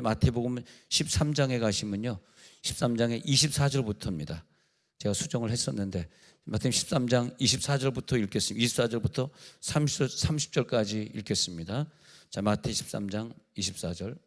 마태복음 13장에 가시면요, 13장의 24절부터입니다. 제가 수정을 했었는데 마태복음 13장 24절부터 읽겠습니다. 24절부터 30절까지 읽겠습니다. 자, 마태 13장 24절.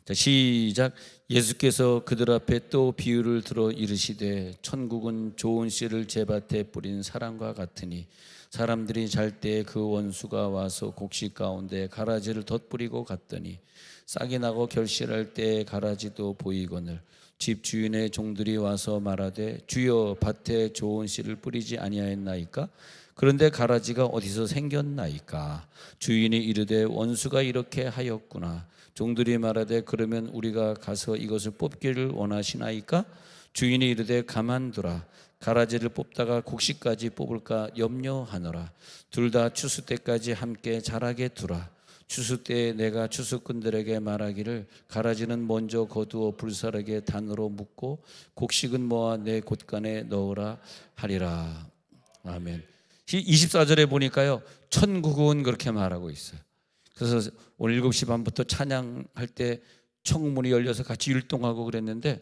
자, 시작. 예수께서 그들 앞에 또 비유를 들어 이르시되 천국은 좋은 씨를 제밭에 뿌린 사람과 같으니 사람들이 잘 때 그 원수가 와서 곡식 가운데 가라지를 덧뿌리고 갔더니 싹이 나고 결실할 때 가라지도 보이거늘 집 주인의 종들이 와서 말하되 주여 밭에 좋은 씨를 뿌리지 아니하였나이까? 그런데 가라지가 어디서 생겼나이까? 주인이 이르되 원수가 이렇게 하였구나. 종들이 말하되 그러면 우리가 가서 이것을 뽑기를 원하시나이까? 주인이 이르되 가만두라. 가라지를 뽑다가 곡식까지 뽑을까 염려하노라. 둘 다 추수 때까지 함께 자라게 두라. 추수 때에 내가 추수꾼들에게 말하기를 가라지는 먼저 거두어 불사르게 단으로 묶고 곡식은 모아 내 곳간에 넣으라 하리라. 아멘. 24절에 보니까요, 천국은 그렇게 말하고 있어요. 그래서 오늘 7시 반부터 찬양할 때 천국문이 열려서 같이 율동하고 그랬는데,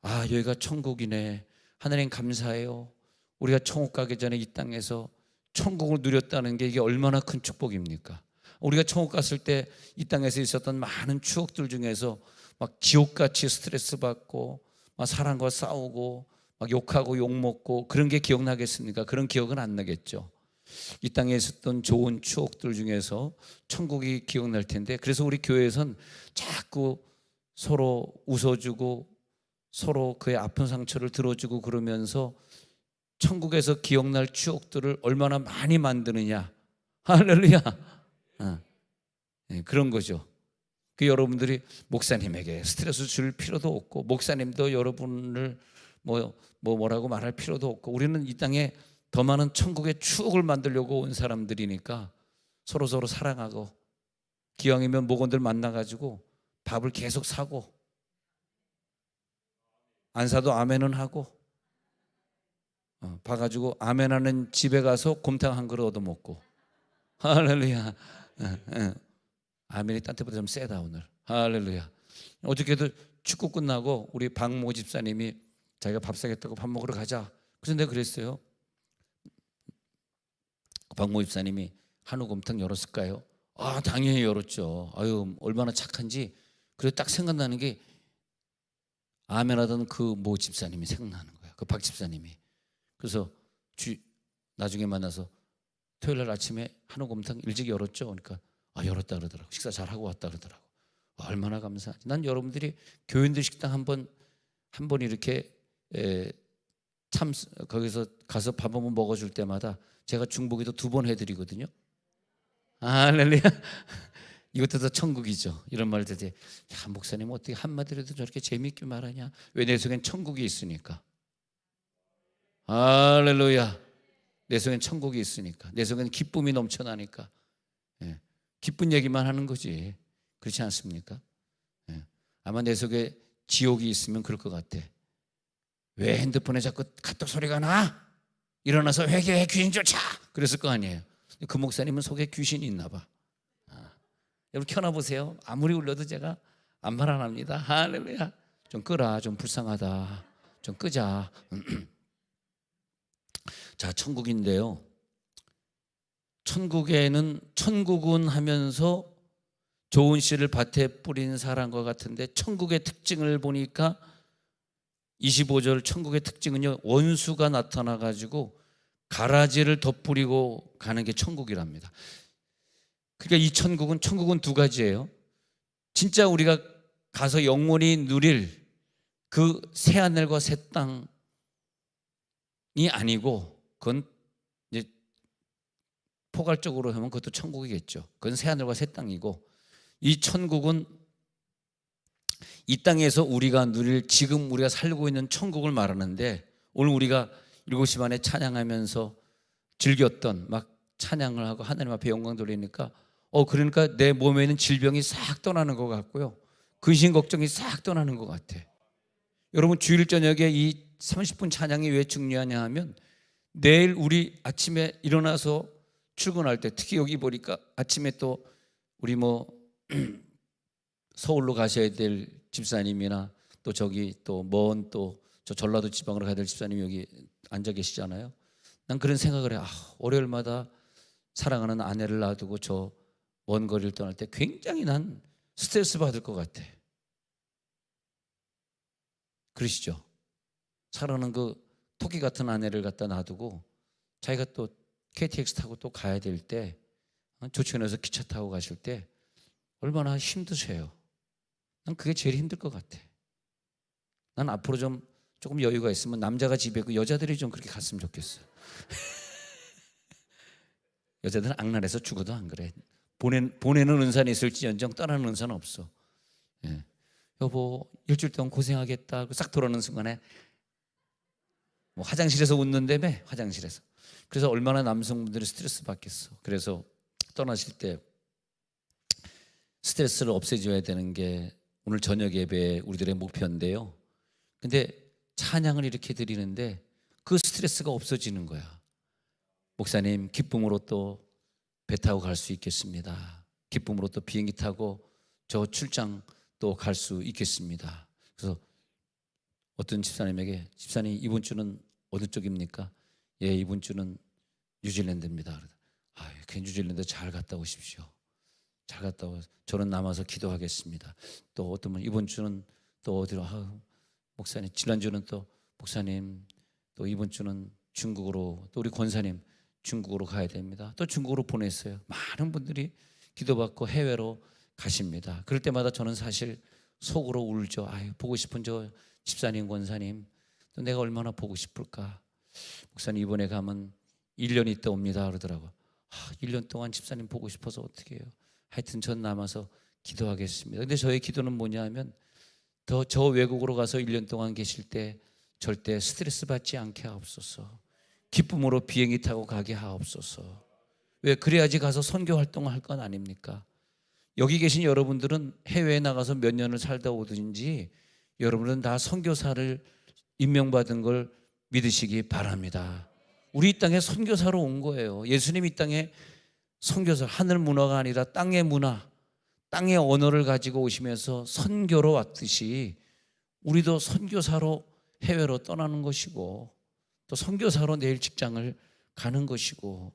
아, 여기가 천국이네. 하나님 감사해요. 우리가 천국 가기 전에 이 땅에서 천국을 누렸다는 게 이게 얼마나 큰 축복입니까? 우리가 천국 갔을 때 이 땅에서 있었던 많은 추억들 중에서 막 지옥같이 스트레스 받고 막 사람과 싸우고 막 욕하고 욕먹고 그런 게 기억나겠습니까? 그런 기억은 안 나겠죠. 이 땅에 있었던 좋은 추억들 중에서 천국이 기억날 텐데, 그래서 우리 교회에선 자꾸 서로 웃어주고 서로 그의 아픈 상처를 들어주고 그러면서 천국에서 기억날 추억들을 얼마나 많이 만드느냐. 할렐루야. 그런 거죠. 그 여러분들이 목사님에게 스트레스 줄 필요도 없고 목사님도 여러분을 뭐라고 말할 필요도 없고, 우리는 이 땅에 더 많은 천국의 추억을 만들려고 온 사람들이니까 서로 사랑하고, 기왕이면 목원들 만나가지고 밥을 계속 사고, 안 사도 아멘은 하고, 봐가지고 아멘하는 집에 가서 곰탕 한 그릇 얻어먹고. 할렐루야. 아멘이 딴 때보다 좀 세다 오늘. 할렐루야. 어저께도 축구 끝나고 우리 박모 집사님이 자기가 밥 사겠다고 밥 먹으러 가자. 그래서 내가 그랬어요. 박모 집사님이 한우 곰탕 열었을까요? 아, 당연히 열었죠. 아유, 얼마나 착한지. 그래서 딱 생각나는 게 아멘하던 그 모 집사님이 생각나는 거야. 그 박 집사님이. 그래서 나중에 만나서 토요일 날 아침에 한우 곰탕 일찍 열었죠. 그러니까 아, 열었다 그러더라고. 식사 잘 하고 왔다 그러더라고. 얼마나 감사하지. 난 여러분들이 교인들 식당 한 번 이렇게 거기서 가서 밥 한번 먹어줄 때마다 제가 중보기도 2번 해드리거든요. 할렐루야. 이것도 다 천국이죠. 이런 말 들을 때, 야, 목사님 어떻게 한마디라도 저렇게 재미있게 말하냐? 왜 내 속엔 천국이 있으니까. 할렐루야. 내 속엔 천국이 있으니까. 내 속엔 기쁨이 넘쳐나니까. 기쁜 얘기만 하는 거지. 그렇지 않습니까? 아마 내 속에 지옥이 있으면 그럴 것 같아. 왜 핸드폰에 자꾸 카톡 소리가 나? 일어나서 회개해, 귀신 쫓아! 그랬을 거 아니에요. 그 목사님은 속에 귀신이 있나 봐. 여러분 켜놔보세요. 아무리 울려도 제가 안 발안합니다. 할렐루야. 좀 끄라. 좀 불쌍하다. 좀 끄자. 자, 천국인데요, 천국은 하면서 좋은 씨를 밭에 뿌린 사람과 같은데, 천국의 특징을 보니까 25절 천국의 특징은요, 원수가 나타나가지고 가라지를 덧뿌리고 가는 게 천국이랍니다. 그러니까 이 천국은 2가지예요. 진짜 우리가 가서 영원히 누릴 그 새하늘과 새 땅이 아니고, 그건 이제 포괄적으로 하면 그것도 천국이겠죠. 그건 새하늘과 새 땅이고, 이 천국은 이 땅에서 우리가 누릴 지금 우리가 살고 있는 천국을 말하는데, 오늘 우리가 7시 반에 찬양하면서 즐겼던 막 찬양을 하고 하나님 앞에 영광 돌리니까 그러니까 내 몸에 있는 질병이 싹 떠나는 것 같고요, 근심 걱정이 싹 떠나는 것 같아. 여러분, 주일 저녁에 이 30분 찬양이 왜 중요하냐 하면, 내일 우리 아침에 일어나서 출근할 때, 특히 여기 보니까 아침에 또 우리 서울로 가셔야 될 집사님이나 또 저기 또 먼 또 저 전라도 지방으로 가야 될 집사님이 여기 앉아 계시잖아요. 난 그런 생각을 해. 월요일마다 사랑하는 아내를 놔두고 저 먼 거리를 떠날 때 굉장히 난 스트레스 받을 것 같아. 그러시죠? 사랑하는 그 토끼 같은 아내를 갖다 놔두고 자기가 또 KTX 타고 또 가야 될 때, 조치원에서 기차 타고 가실 때 얼마나 힘드세요. 난 그게 제일 힘들 것 같아. 난 앞으로 조금 여유가 있으면 남자가 집에 있고 여자들이 좀 그렇게 갔으면 좋겠어. 여자들은 악랄해서 죽어도 안 그래. 보내는 은사는 있을지언정 떠나는 은사는 없어. 예. 여보 일주일 동안 고생하겠다. 싹 돌아오는 순간에 뭐 화장실에서 웃는다며, 화장실에서. 그래서 얼마나 남성분들이 스트레스 받겠어. 그래서 떠나실 때 스트레스를 없애줘야 되는 게 오늘 저녁 예배 우리들의 목표인데요. 근데 찬양을 이렇게 드리는데 그 스트레스가 없어지는 거야. 목사님 기쁨으로 또 배 타고 갈 수 있겠습니다. 기쁨으로 또 비행기 타고 저 출장 또 갈 수 있겠습니다. 그래서 어떤 집사님에게 집사님 이번 주는 어느 쪽입니까? 예, 이번 주는 뉴질랜드입니다. 그 뉴질랜드 잘 갔다 오십시오. 잘 갔다 와. 저는 남아서 기도하겠습니다. 또 어떤 분 이번 주는 또 어디로? 목사님 지난주는 또 목사님 또 이번 주는 중국으로, 또 우리 권사님 중국으로 가야 됩니다. 또 중국으로 보냈어요. 많은 분들이 기도받고 해외로 가십니다. 그럴 때마다 저는 사실 속으로 울죠. 보고 싶은 저 집사님 권사님 또 내가 얼마나 보고 싶을까. 목사님 이번에 가면 1년 있다 옵니다 그러더라고. 1년 동안 집사님 보고 싶어서 어떻게 해요. 하여튼 전 남아서 기도하겠습니다. 근데 저의 기도는 뭐냐 하면 저 외국으로 가서 1년 동안 계실 때 절대 스트레스 받지 않게 하옵소서. 기쁨으로 비행기 타고 가게 하옵소서. 왜? 그래야지 가서 선교 활동을 할 건 아닙니까? 여기 계신 여러분들은 해외에 나가서 몇 년을 살다 오든지 여러분은 다 선교사를 임명받은 걸 믿으시기 바랍니다. 우리 이 땅에 선교사로 온 거예요. 예수님이 이 땅에 선교사, 하늘 문화가 아니라 땅의 문화, 땅의 언어를 가지고 오시면서 선교로 왔듯이 우리도 선교사로 해외로 떠나는 것이고 또 선교사로 내일 직장을 가는 것이고,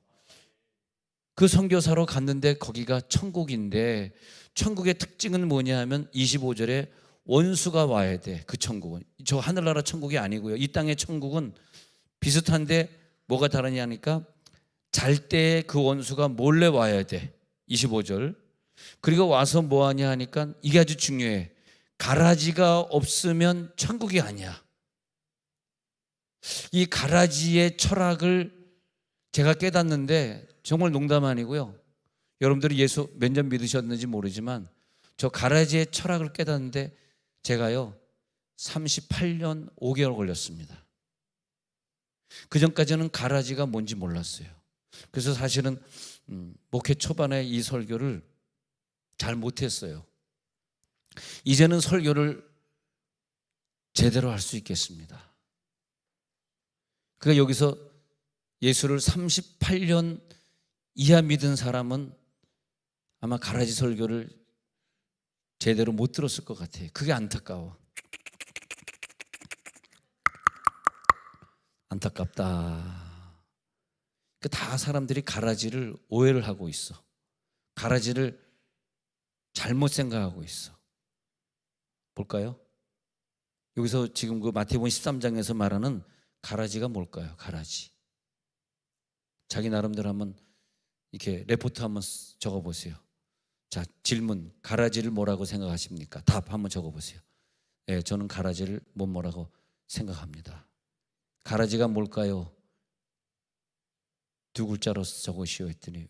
그 선교사로 갔는데 거기가 천국인데 천국의 특징은 뭐냐 하면 25절에 원수가 와야 돼. 그 천국은 저 하늘나라 천국이 아니고요. 이 땅의 천국은 비슷한데 뭐가 다르냐 하니까 잘 때 그 원수가 몰래 와야 돼. 25절. 그리고 와서 뭐 하냐 하니까 이게 아주 중요해. 가라지가 없으면 천국이 아니야. 이 가라지의 철학을 제가 깨닫는데 정말 농담 아니고요. 여러분들이 예수 몇 년 믿으셨는지 모르지만 저 가라지의 철학을 깨닫는데 제가요 38년 5개월 걸렸습니다. 그 전까지는 가라지가 뭔지 몰랐어요. 그래서 사실은 목회 초반에 이 설교를 잘 못했어요. 이제는 설교를 제대로 할 수 있겠습니다. 그러니까 여기서 예수를 38년 이하 믿은 사람은 아마 가라지 설교를 제대로 못 들었을 것 같아요. 그게 안타까워. 안타깝다. 다 사람들이 가라지를 오해를 하고 있어. 가라지를 잘못 생각하고 있어. 볼까요? 여기서 지금 그 마태복음 13장에서 말하는 가라지가 뭘까요? 가라지. 자기 나름대로 한번 이렇게 레포트 한번 적어보세요. 자, 질문. 가라지를 뭐라고 생각하십니까? 답 한번 적어보세요. 네, 저는 가라지를 뭐라고 생각합니다. 가라지가 뭘까요? 두 글자로 적으시오 했더니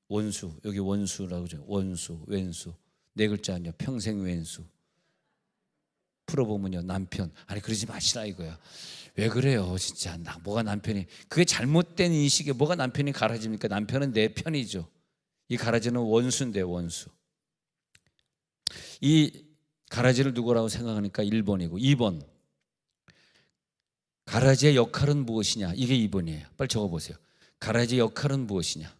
원수. 여기 원수라고 하죠. 원수, 왼수. 네 글자 아니요. 평생 왼수. 풀어보면요. 남편. 아니 그러지 마시라 이거야. 왜 그래요 진짜. 뭐가 남편이. 그게 잘못된 인식에 뭐가 남편이 가라지입니까? 남편은 내 편이죠. 이 가라지는 원수인데 원수. 이 가라지를 누구라고 생각하니까 1번이고 2번. 가라지의 역할은 무엇이냐? 이게 2번이에요. 빨리 적어보세요. 가라지의 역할은 무엇이냐?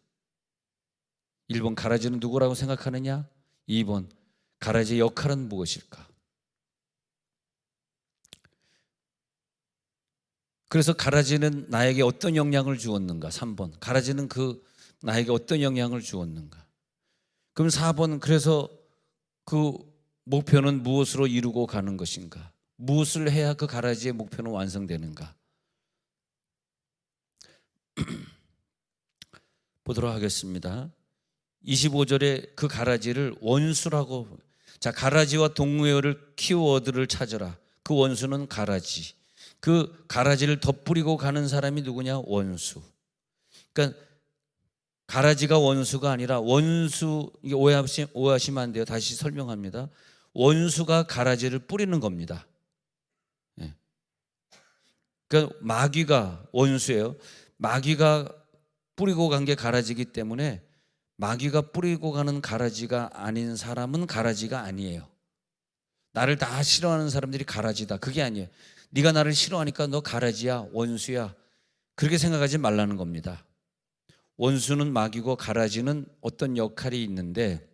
1번 가라지는 누구라고 생각하느냐? 2번 가라지의 역할은 무엇일까? 그래서 가라지는 나에게 어떤 영향을 주었는가? 3번. 가라지는 나에게 어떤 영향을 주었는가? 그럼 4번. 그래서 그 목표는 무엇으로 이루고 가는 것인가? 무엇을 해야 그 가라지의 목표는 완성되는가? 보도록 하겠습니다. 25절에 그 가라지를 원수라고, 자, 가라지와 동료를 키워드를 찾아라. 그 원수는 가라지. 그 가라지를 덧뿌리고 가는 사람이 누구냐? 원수. 그러니까 가라지가 원수가 아니라 원수, 이게 오해하시면 안 돼요. 다시 설명합니다. 원수가 가라지를 뿌리는 겁니다. 예. 그러니까 마귀가 원수예요. 마귀가 뿌리고 간 게 가라지이기 때문에 마귀가 뿌리고 가는 가라지가 아닌 사람은 가라지가 아니에요. 나를 다 싫어하는 사람들이 가라지다, 그게 아니에요. 네가 나를 싫어하니까 너 가라지야, 원수야, 그렇게 생각하지 말라는 겁니다. 원수는 마귀고 가라지는 어떤 역할이 있는데,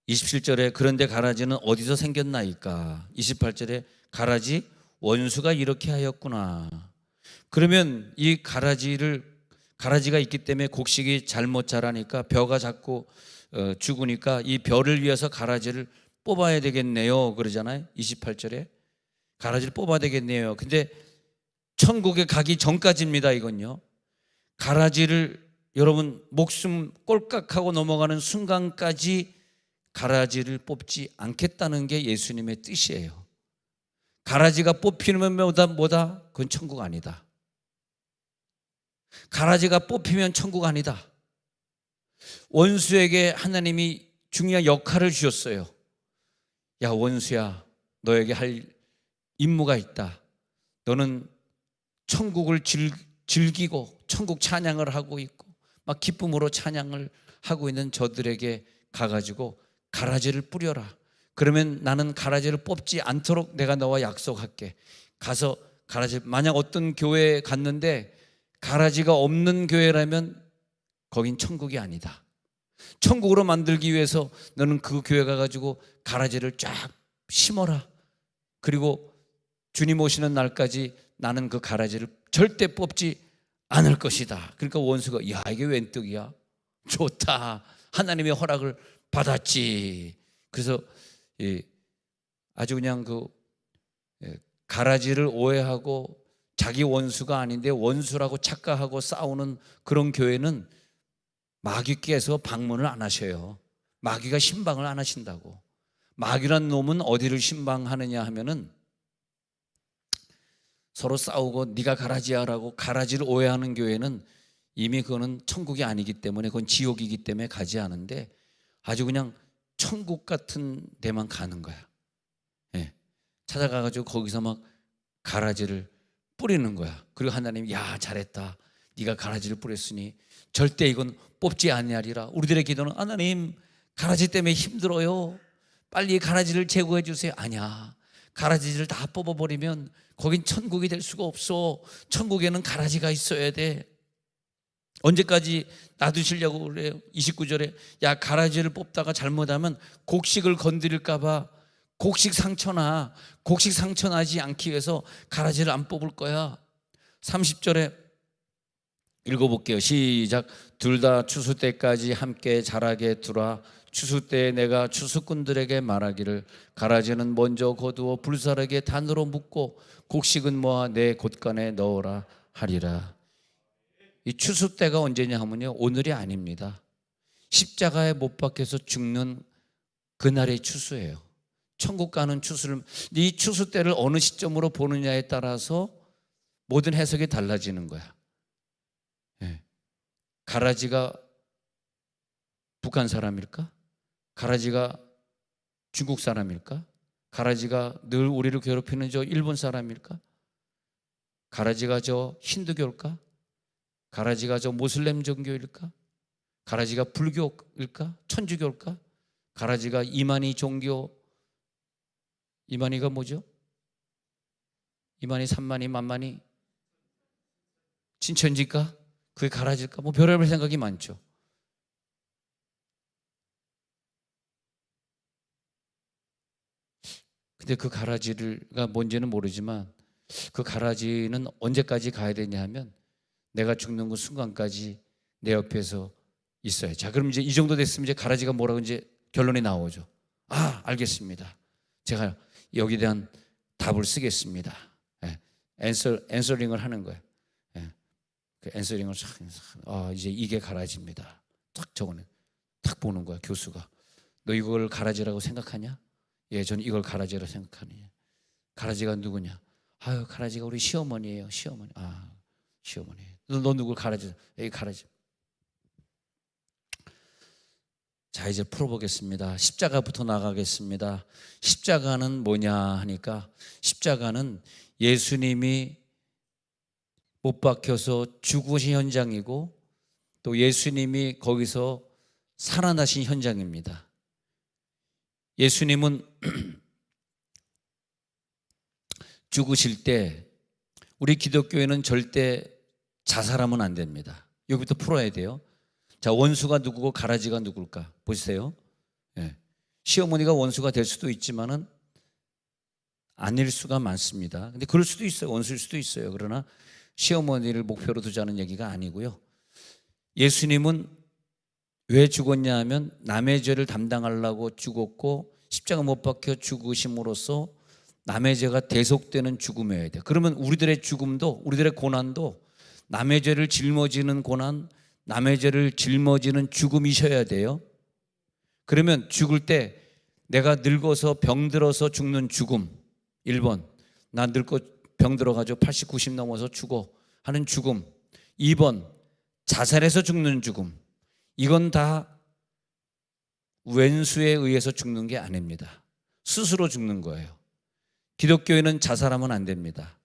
27절에 그런데 가라지는 어디서 생겼나이까? 28절에 가라지 원수가 이렇게 하였구나. 그러면 이 가라지가 있기 때문에 곡식이 잘못 자라니까 벼가 자꾸 죽으니까 이 벼를 위해서 가라지를 뽑아야 되겠네요, 그러잖아요. 28절에 가라지를 뽑아야 되겠네요. 근데 천국에 가기 전까지입니다. 이건요, 가라지를 여러분 목숨 꼴깍하고 넘어가는 순간까지 가라지를 뽑지 않겠다는 게 예수님의 뜻이에요. 가라지가 뽑히면 뭐다? 그건 천국 아니다. 가라지가 뽑히면 천국 아니다. 원수에게 하나님이 중요한 역할을 주셨어요. 야, 원수야, 너에게 할 임무가 있다. 너는 천국을 즐기고 천국 찬양을 하고 있고 막 기쁨으로 찬양을 하고 있는 저들에게 가가지고 가라지를 뿌려라. 그러면 나는 가라지를 뽑지 않도록 내가 너와 약속할게. 가서 가라지, 만약 어떤 교회에 갔는데 가라지가 없는 교회라면 거긴 천국이 아니다. 천국으로 만들기 위해서 너는 그 교회 가가지고 가라지를 쫙 심어라. 그리고 주님 오시는 날까지 나는 그 가라지를 절대 뽑지 않을 것이다. 그러니까 원수가, 야, 이게 웬 떡이야? 좋다. 하나님의 허락을 받았지. 그래서 아주 그냥 가라지를 오해하고 자기 원수가 아닌데 원수라고 착각하고 싸우는 그런 교회는 마귀께서 방문을 안 하셔요. 마귀가 신방을 안 하신다고. 마귀란 놈은 어디를 신방하느냐 하면은 서로 싸우고 네가 가라지야라고 가라지를 오해하는 교회는 이미 그거는 천국이 아니기 때문에, 그건 지옥이기 때문에 가지 않은데 아주 그냥 천국 같은 데만 가는 거야. 예. 찾아가가지고 거기서 막 가라지를 뿌리는 거야. 그리고 하나님이, 야, 잘했다. 네가 가라지를 뿌렸으니 절대 이건 뽑지 아니하리라. 우리들의 기도는, 하나님 가라지 때문에 힘들어요, 빨리 가라지를 제거해 주세요. 아니야, 가라지를 다 뽑아버리면 거긴 천국이 될 수가 없어. 천국에는 가라지가 있어야 돼. 언제까지 놔두시려고 그래요? 29절에 야, 가라지를 뽑다가 잘못하면 곡식을 건드릴까 봐 곡식 상처나지 않기 위해서 가라지를 안 뽑을 거야. 30절에 읽어볼게요. 시작. 둘 다 추수 때까지 함께 자라게 두라. 추수 때에 내가 추수꾼들에게 말하기를 가라지는 먼저 거두어 불사르게 단으로 묶고 곡식은 모아 내 곳간에 넣으라 하리라. 이 추수 때가 언제냐 하면요, 오늘이 아닙니다. 십자가에 못 박혀서 죽는 그날의 추수예요. 천국 가는 추수를, 이 추수 때를 어느 시점으로 보느냐에 따라서 모든 해석이 달라지는 거야. 예. 가라지가 북한 사람일까? 가라지가 중국 사람일까? 가라지가 늘 우리를 괴롭히는 저 일본 사람일까? 가라지가 저 힌두교일까? 가라지가 저 모슬렘 종교일까? 가라지가 불교일까? 천주교일까? 가라지가 이만희 종교, 이만희가 뭐죠? 이만희, 삼만희, 만만희, 진천지일까? 그게 가라지일까? 뭐 별의별 생각이 많죠. 근데 그 가라지가 뭔지는 모르지만 그 가라지는 언제까지 가야 되냐 하면 내가 죽는 그 순간까지 내 옆에서 있어요. 자, 그럼 이제 이 정도 됐으면 이제 가라지가 뭐라고 이제 결론이 나오죠. 아, 알겠습니다. 제가 여기에 대한 답을 쓰겠습니다. 예, 앤서링을 하는 거예요. 예, 그 앤서링을 이제 이게 가라지입니다. 딱 적어내. 딱 보는 거야, 교수가. 너 이걸 가라지라고 생각하냐? 예, 저는 이걸 가라지라고 생각하니. 가라지가 누구냐? 아유, 가라지가 우리 시어머니예요. 시어머니. 아, 시어머니. 너 누굴 가라지? 여기 가라지. 자, 이제 풀어보겠습니다. 십자가부터 나가겠습니다. 십자가는 뭐냐 하니까 십자가는 예수님이 못 박혀서 죽으신 현장이고 또 예수님이 거기서 살아나신 현장입니다. 예수님은 죽으실 때 우리 기독교에는 절대 자살하면 안 됩니다. 여기부터 풀어야 돼요. 자, 원수가 누구고 가라지가 누굴까? 보세요. 예. 시어머니가 원수가 될 수도 있지만은 아닐 수가 많습니다. 근데 그럴 수도 있어요. 원수일 수도 있어요. 그러나 시어머니를 목표로 두자는 얘기가 아니고요. 예수님은 왜 죽었냐 하면 남의 죄를 담당하려고 죽었고 십자가 못 박혀 죽으심으로써 남의 죄가 대속되는 죽음이어야 돼요. 그러면 우리들의 죽음도, 우리들의 고난도 남의 죄를 짊어지는 고난, 남의 죄를 짊어지는 죽음이셔야 돼요. 그러면 죽을 때 내가 늙어서 병들어서 죽는 죽음, 1번 나 늙고 병들어가지고 80, 90 넘어서 죽어 하는 죽음, 2번 자살해서 죽는 죽음, 이건 다 왼수에 의해서 죽는 게 아닙니다. 스스로 죽는 거예요. 기독교에는 자살하면 안 됩니다.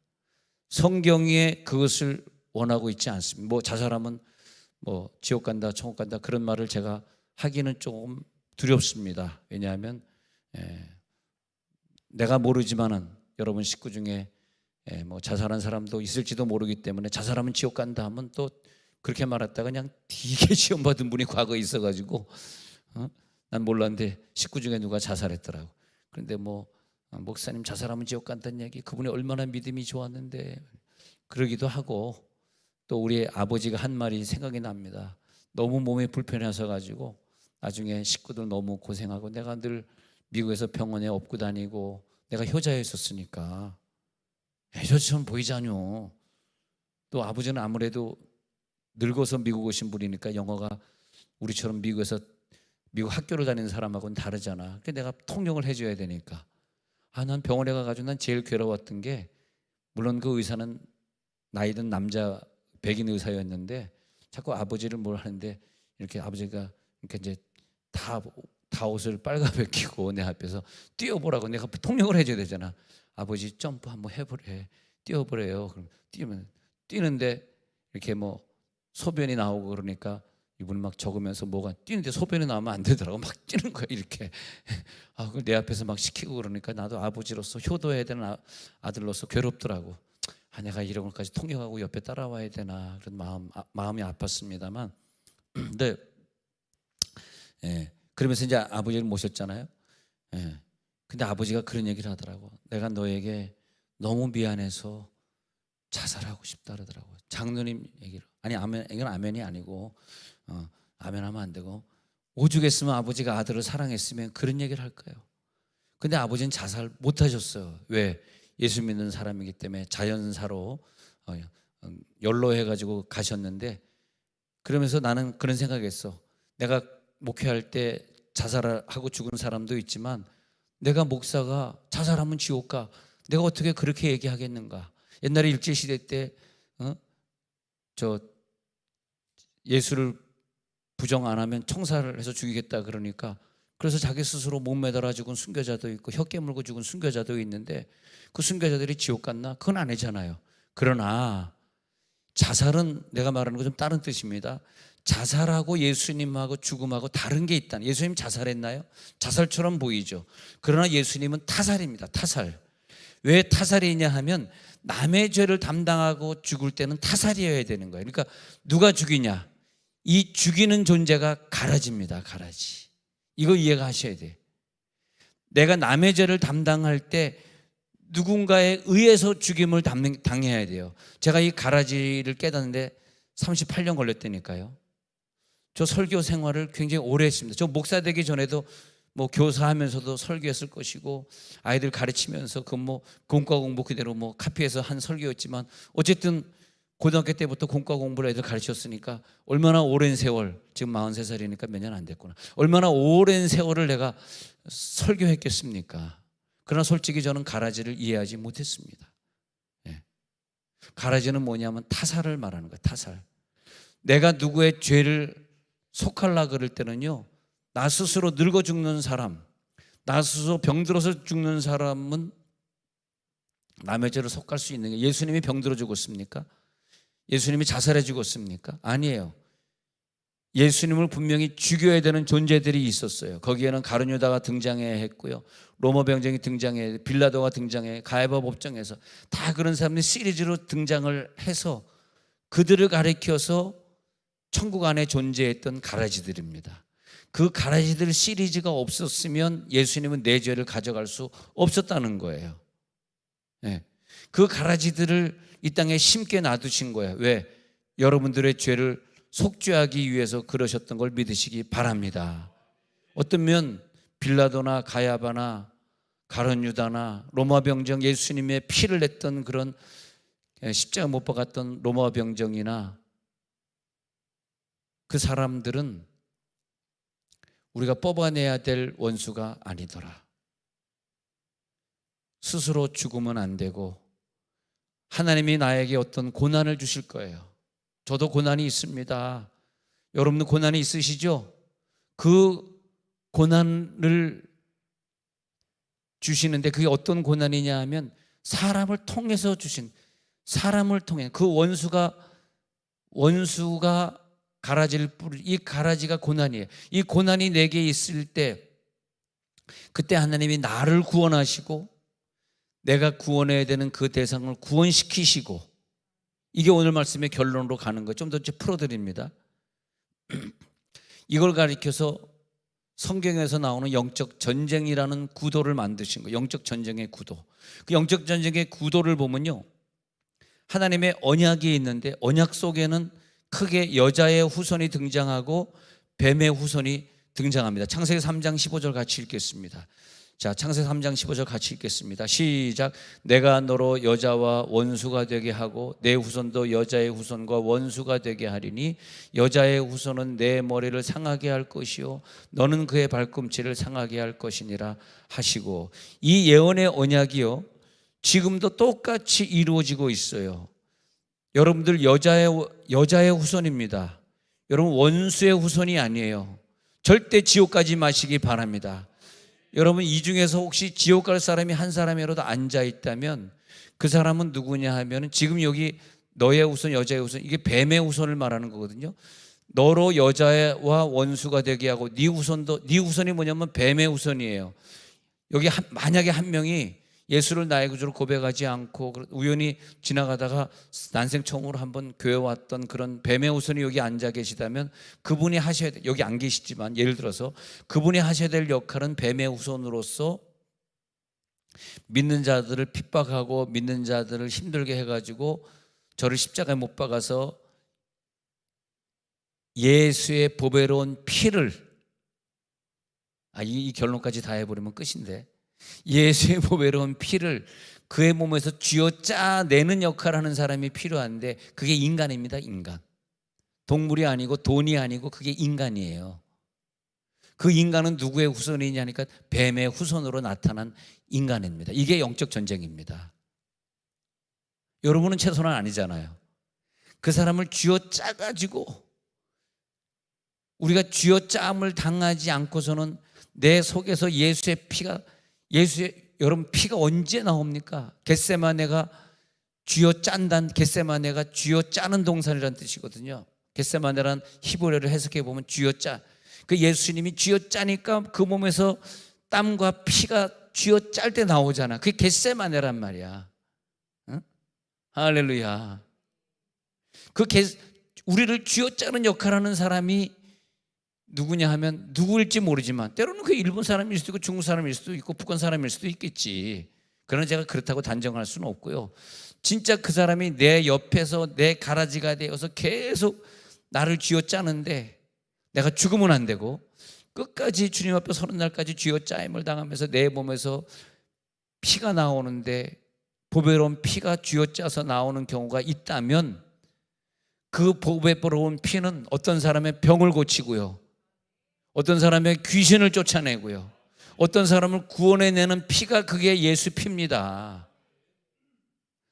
성경에 그것을 원하고 있지 않습니다. 뭐 자살하면 뭐 지옥 간다, 천국 간다 그런 말을 제가 하기는 조금 두렵습니다. 왜냐하면 내가 모르지만은 여러분 식구 중에 뭐 자살한 사람도 있을지도 모르기 때문에 자살하면 지옥 간다 하면 또 그렇게 말했다가 그냥 되게 시험받은 분이 과거에 있어가지고 난 몰랐는데 식구 중에 누가 자살했더라고. 그런데 뭐 목사님 자살하면 지옥 간다는 얘기, 그분이 얼마나 믿음이 좋았는데 그러기도 하고, 또 우리 아버지가 한 말이 생각이 납니다. 너무 몸이 불편해서 가지고 나중에 식구들 너무 고생하고 내가 늘 미국에서 병원에 업고 다니고 내가 효자였었으니까 효자처럼 보이자뇨. 또 아버지는 아무래도 늙어서 미국 오신 분이니까 영어가 우리처럼 미국에서 미국 학교를 다니는 사람하고는 다르잖아. 그래서 내가 통역을 해줘야 되니까 난 병원에 가가지고 난 제일 괴로웠던 게, 물론 그 의사는 나이든 남자 백인 의사였는데 자꾸 아버지를 뭘 하는데 이렇게 아버지가 이렇게 이제 다 옷을 빨가벗기고 내 앞에서 뛰어보라고 내가 통역을 해줘야 되잖아. 아버지 점프 한번 해보래, 뛰어보래요. 그럼 뛰는데 이렇게 뭐 소변이 나오고 그러니까 이분이 막 적으면서 뭐가 뛰는데 소변이 나오면 안 되더라고. 막 뛰는 거야 이렇게. 그걸 내 앞에서 막 시키고 그러니까 나도 아버지로서 효도해야 되는 아들로서 괴롭더라고. 내가 이런 것까지 통역하고 옆에 따라와야 되나 그런 마음이 아팠습니다만. 근데 그러면서 이제 아버지를 모셨잖아요. 근데 아버지가 그런 얘기를 하더라고. 내가 너에게 너무 미안해서 자살하고 싶다 그러더라고요. 장로님 얘기를. 아니 아멘, 이건 아멘이 아니고 아멘하면 안 되고, 오죽했으면 아버지가 아들을 사랑했으면 그런 얘기를 할 거예요. 근데 아버지는 자살 못 하셨어요. 왜? 예수 믿는 사람이기 때문에 자연사로 연로해가지고 가셨는데, 그러면서 나는 그런 생각했어. 내가 목회할 때 자살하고 죽은 사람도 있지만 내가 목사가 자살하면 지옥 가, 내가 어떻게 그렇게 얘기하겠는가. 옛날에 일제시대 때 예수를 부정 안 하면 총살을 해서 죽이겠다 그러니까, 그래서 자기 스스로 몸 매달아 죽은 순교자도 있고 혀 깨물고 죽은 순교자도 있는데 그 순교자들이 지옥 갔나? 그건 아니잖아요. 그러나 자살은 내가 말하는 건 좀 다른 뜻입니다. 자살하고 예수님하고 죽음하고 다른 게 있다. 예수님 자살했나요? 자살처럼 보이죠. 그러나 예수님은 타살입니다. 타살. 왜 타살이냐 하면 남의 죄를 담당하고 죽을 때는 타살이어야 되는 거예요. 그러니까 누가 죽이냐? 이 죽이는 존재가 가라지입니다. 가라지. 이거 이해가 하셔야 돼요. 내가 남의 죄를 담당할 때 누군가에 의해서 죽임을 당해야 돼요. 제가 이 가라지를 깨닫는데 38년 걸렸다니까요. 저 설교 생활을 굉장히 오래 했습니다. 저 목사 되기 전에도 뭐 교사하면서도 설교했을 것이고 아이들 가르치면서 그 뭐 공과 공부 그대로 뭐 카피해서 한 설교였지만 어쨌든 고등학교 때부터 공과 공부를 애들 가르쳤으니까 얼마나 오랜 세월, 지금 43살이니까 몇 년 안 됐구나. 얼마나 오랜 세월을 내가 설교했겠습니까? 그러나 솔직히 저는 가라지를 이해하지 못했습니다. 예. 가라지는 뭐냐면 타살을 말하는 거예요. 타살. 내가 누구의 죄를 속하려 그럴 때는요, 나 스스로 늙어 죽는 사람, 나 스스로 병들어서 죽는 사람은 남의 죄를 속할 수 있는 게, 예수님이 병들어 죽었습니까? 예수님이 자살해 죽었습니까? 아니에요. 예수님을 분명히 죽여야 되는 존재들이 있었어요. 거기에는 가룟유다가 등장해야 했고요, 로마 병정이 등장해, 빌라도가 등장해, 가야바 법정에서 다 그런 사람들이 시리즈로 등장을 해서 그들을 가리켜서 천국 안에 존재했던 가라지들입니다. 그 가라지들 시리즈가 없었으면 예수님은 내 죄를 가져갈 수 없었다는 거예요. 네. 그 가라지들을 이 땅에 심게 놔두신 거예요. 왜? 여러분들의 죄를 속죄하기 위해서 그러셨던 걸 믿으시기 바랍니다. 어쩌면 빌라도나 가야바나 가룟유다나 로마 병정, 예수님의 피를 냈던 그런 십자가 못 박았던 로마 병정이나 그 사람들은 우리가 뽑아내야 될 원수가 아니더라. 스스로 죽으면 안 되고 하나님이 나에게 어떤 고난을 주실 거예요. 저도 고난이 있습니다. 여러분도 고난이 있으시죠? 그 고난을 주시는데 그게 어떤 고난이냐 하면 사람을 통해서 주신, 사람을 통해, 그 원수가 가라지를 뿌리, 이 가라지가 고난이에요. 이 고난이 내게 있을 때 그때 하나님이 나를 구원하시고 내가 구원해야 되는 그 대상을 구원시키시고, 이게 오늘 말씀의 결론으로 가는 거예요. 좀 더 풀어드립니다. 이걸 가리켜서 성경에서 나오는 영적 전쟁이라는 구도를 만드신 거예요. 영적 전쟁의 구도. 그 영적 전쟁의 구도를 보면요, 하나님의 언약이 있는데 언약 속에는 크게 여자의 후손이 등장하고 뱀의 후손이 등장합니다. 창세기 3장 15절 같이 읽겠습니다. 자, 창세기 3장 15절 같이 읽겠습니다. 시작. 내가 너로 여자와 원수가 되게 하고 내 후손도 여자의 후손과 원수가 되게 하리니 여자의 후손은 내 머리를 상하게 할 것이요 너는 그의 발꿈치를 상하게 할 것이니라 하시고, 이 예언의 언약이요 지금도 똑같이 이루어지고 있어요. 여러분들 여자의 후손입니다. 여러분 원수의 후손이 아니에요. 절대 지옥 가지 마시기 바랍니다. 여러분 이 중에서 혹시 지옥 갈 사람이 한 사람이라도 앉아 있다면 그 사람은 누구냐 하면 지금 여기 너의 후손, 여자의 후손, 이게 뱀의 후손을 말하는 거거든요. 너로 여자와 원수가 되게 하고 네 후손도, 네 후손이 뭐냐면 뱀의 후손이에요. 여기 만약에 한 명이 예수를 나의 구주로 고백하지 않고 우연히 지나가다가 난생 처음으로 한번 교회 왔던 그런 뱀의 후손이 여기 앉아 계시다면 그분이 하셔야 돼, 여기 안 계시지만 예를 들어서 그분이 하셔야 될 역할은 뱀의 후손으로서 믿는 자들을 핍박하고 믿는 자들을 힘들게 해가지고 저를 십자가에 못 박아서 예수의 보배로운 피를, 이 결론까지 다 해버리면 끝인데, 예수의 보배로운 피를 그의 몸에서 쥐어짜내는 역할을 하는 사람이 필요한데 그게 인간입니다. 인간. 동물이 아니고 돈이 아니고 그게 인간이에요. 그 인간은 누구의 후손이냐니까 뱀의 후손으로 나타난 인간입니다. 이게 영적 전쟁입니다. 여러분은 최소한 아니잖아요. 그 사람을 쥐어짜가지고, 우리가 쥐어짬을 당하지 않고서는 내 속에서 예수의 피가, 여러분 피가 언제 나옵니까? 겟세마네가 쥐어짠단, 겟세마네가 쥐어짜는 동산이라는 뜻이거든요. 겟세마네란 히브리어를 해석해 보면 쥐어짜, 그 예수님이 쥐어짜니까 그 몸에서 땀과 피가 쥐어짤 때 나오잖아. 그게 겟세마네란 말이야. 응? 할렐루야. 우리를 쥐어짜는 역할을 하는 사람이 누구냐 하면 누구일지 모르지만 때로는 그 일본 사람일 수도 있고 중국 사람일 수도 있고 북한 사람일 수도 있겠지. 그러나 제가 그렇다고 단정할 수는 없고요. 진짜 그 사람이 내 옆에서 내 가라지가 되어서 계속 나를 쥐어짜는데 내가 죽으면 안 되고 끝까지 주님 앞에 서는 날까지 쥐어짜임을 당하면서 내 몸에서 피가 나오는데 보배로운 피가 쥐어짜서 나오는 경우가 있다면 그 보배로운 피는 어떤 사람의 병을 고치고요, 어떤 사람의 귀신을 쫓아내고요, 어떤 사람을 구원해내는 피가 그게 예수 피입니다.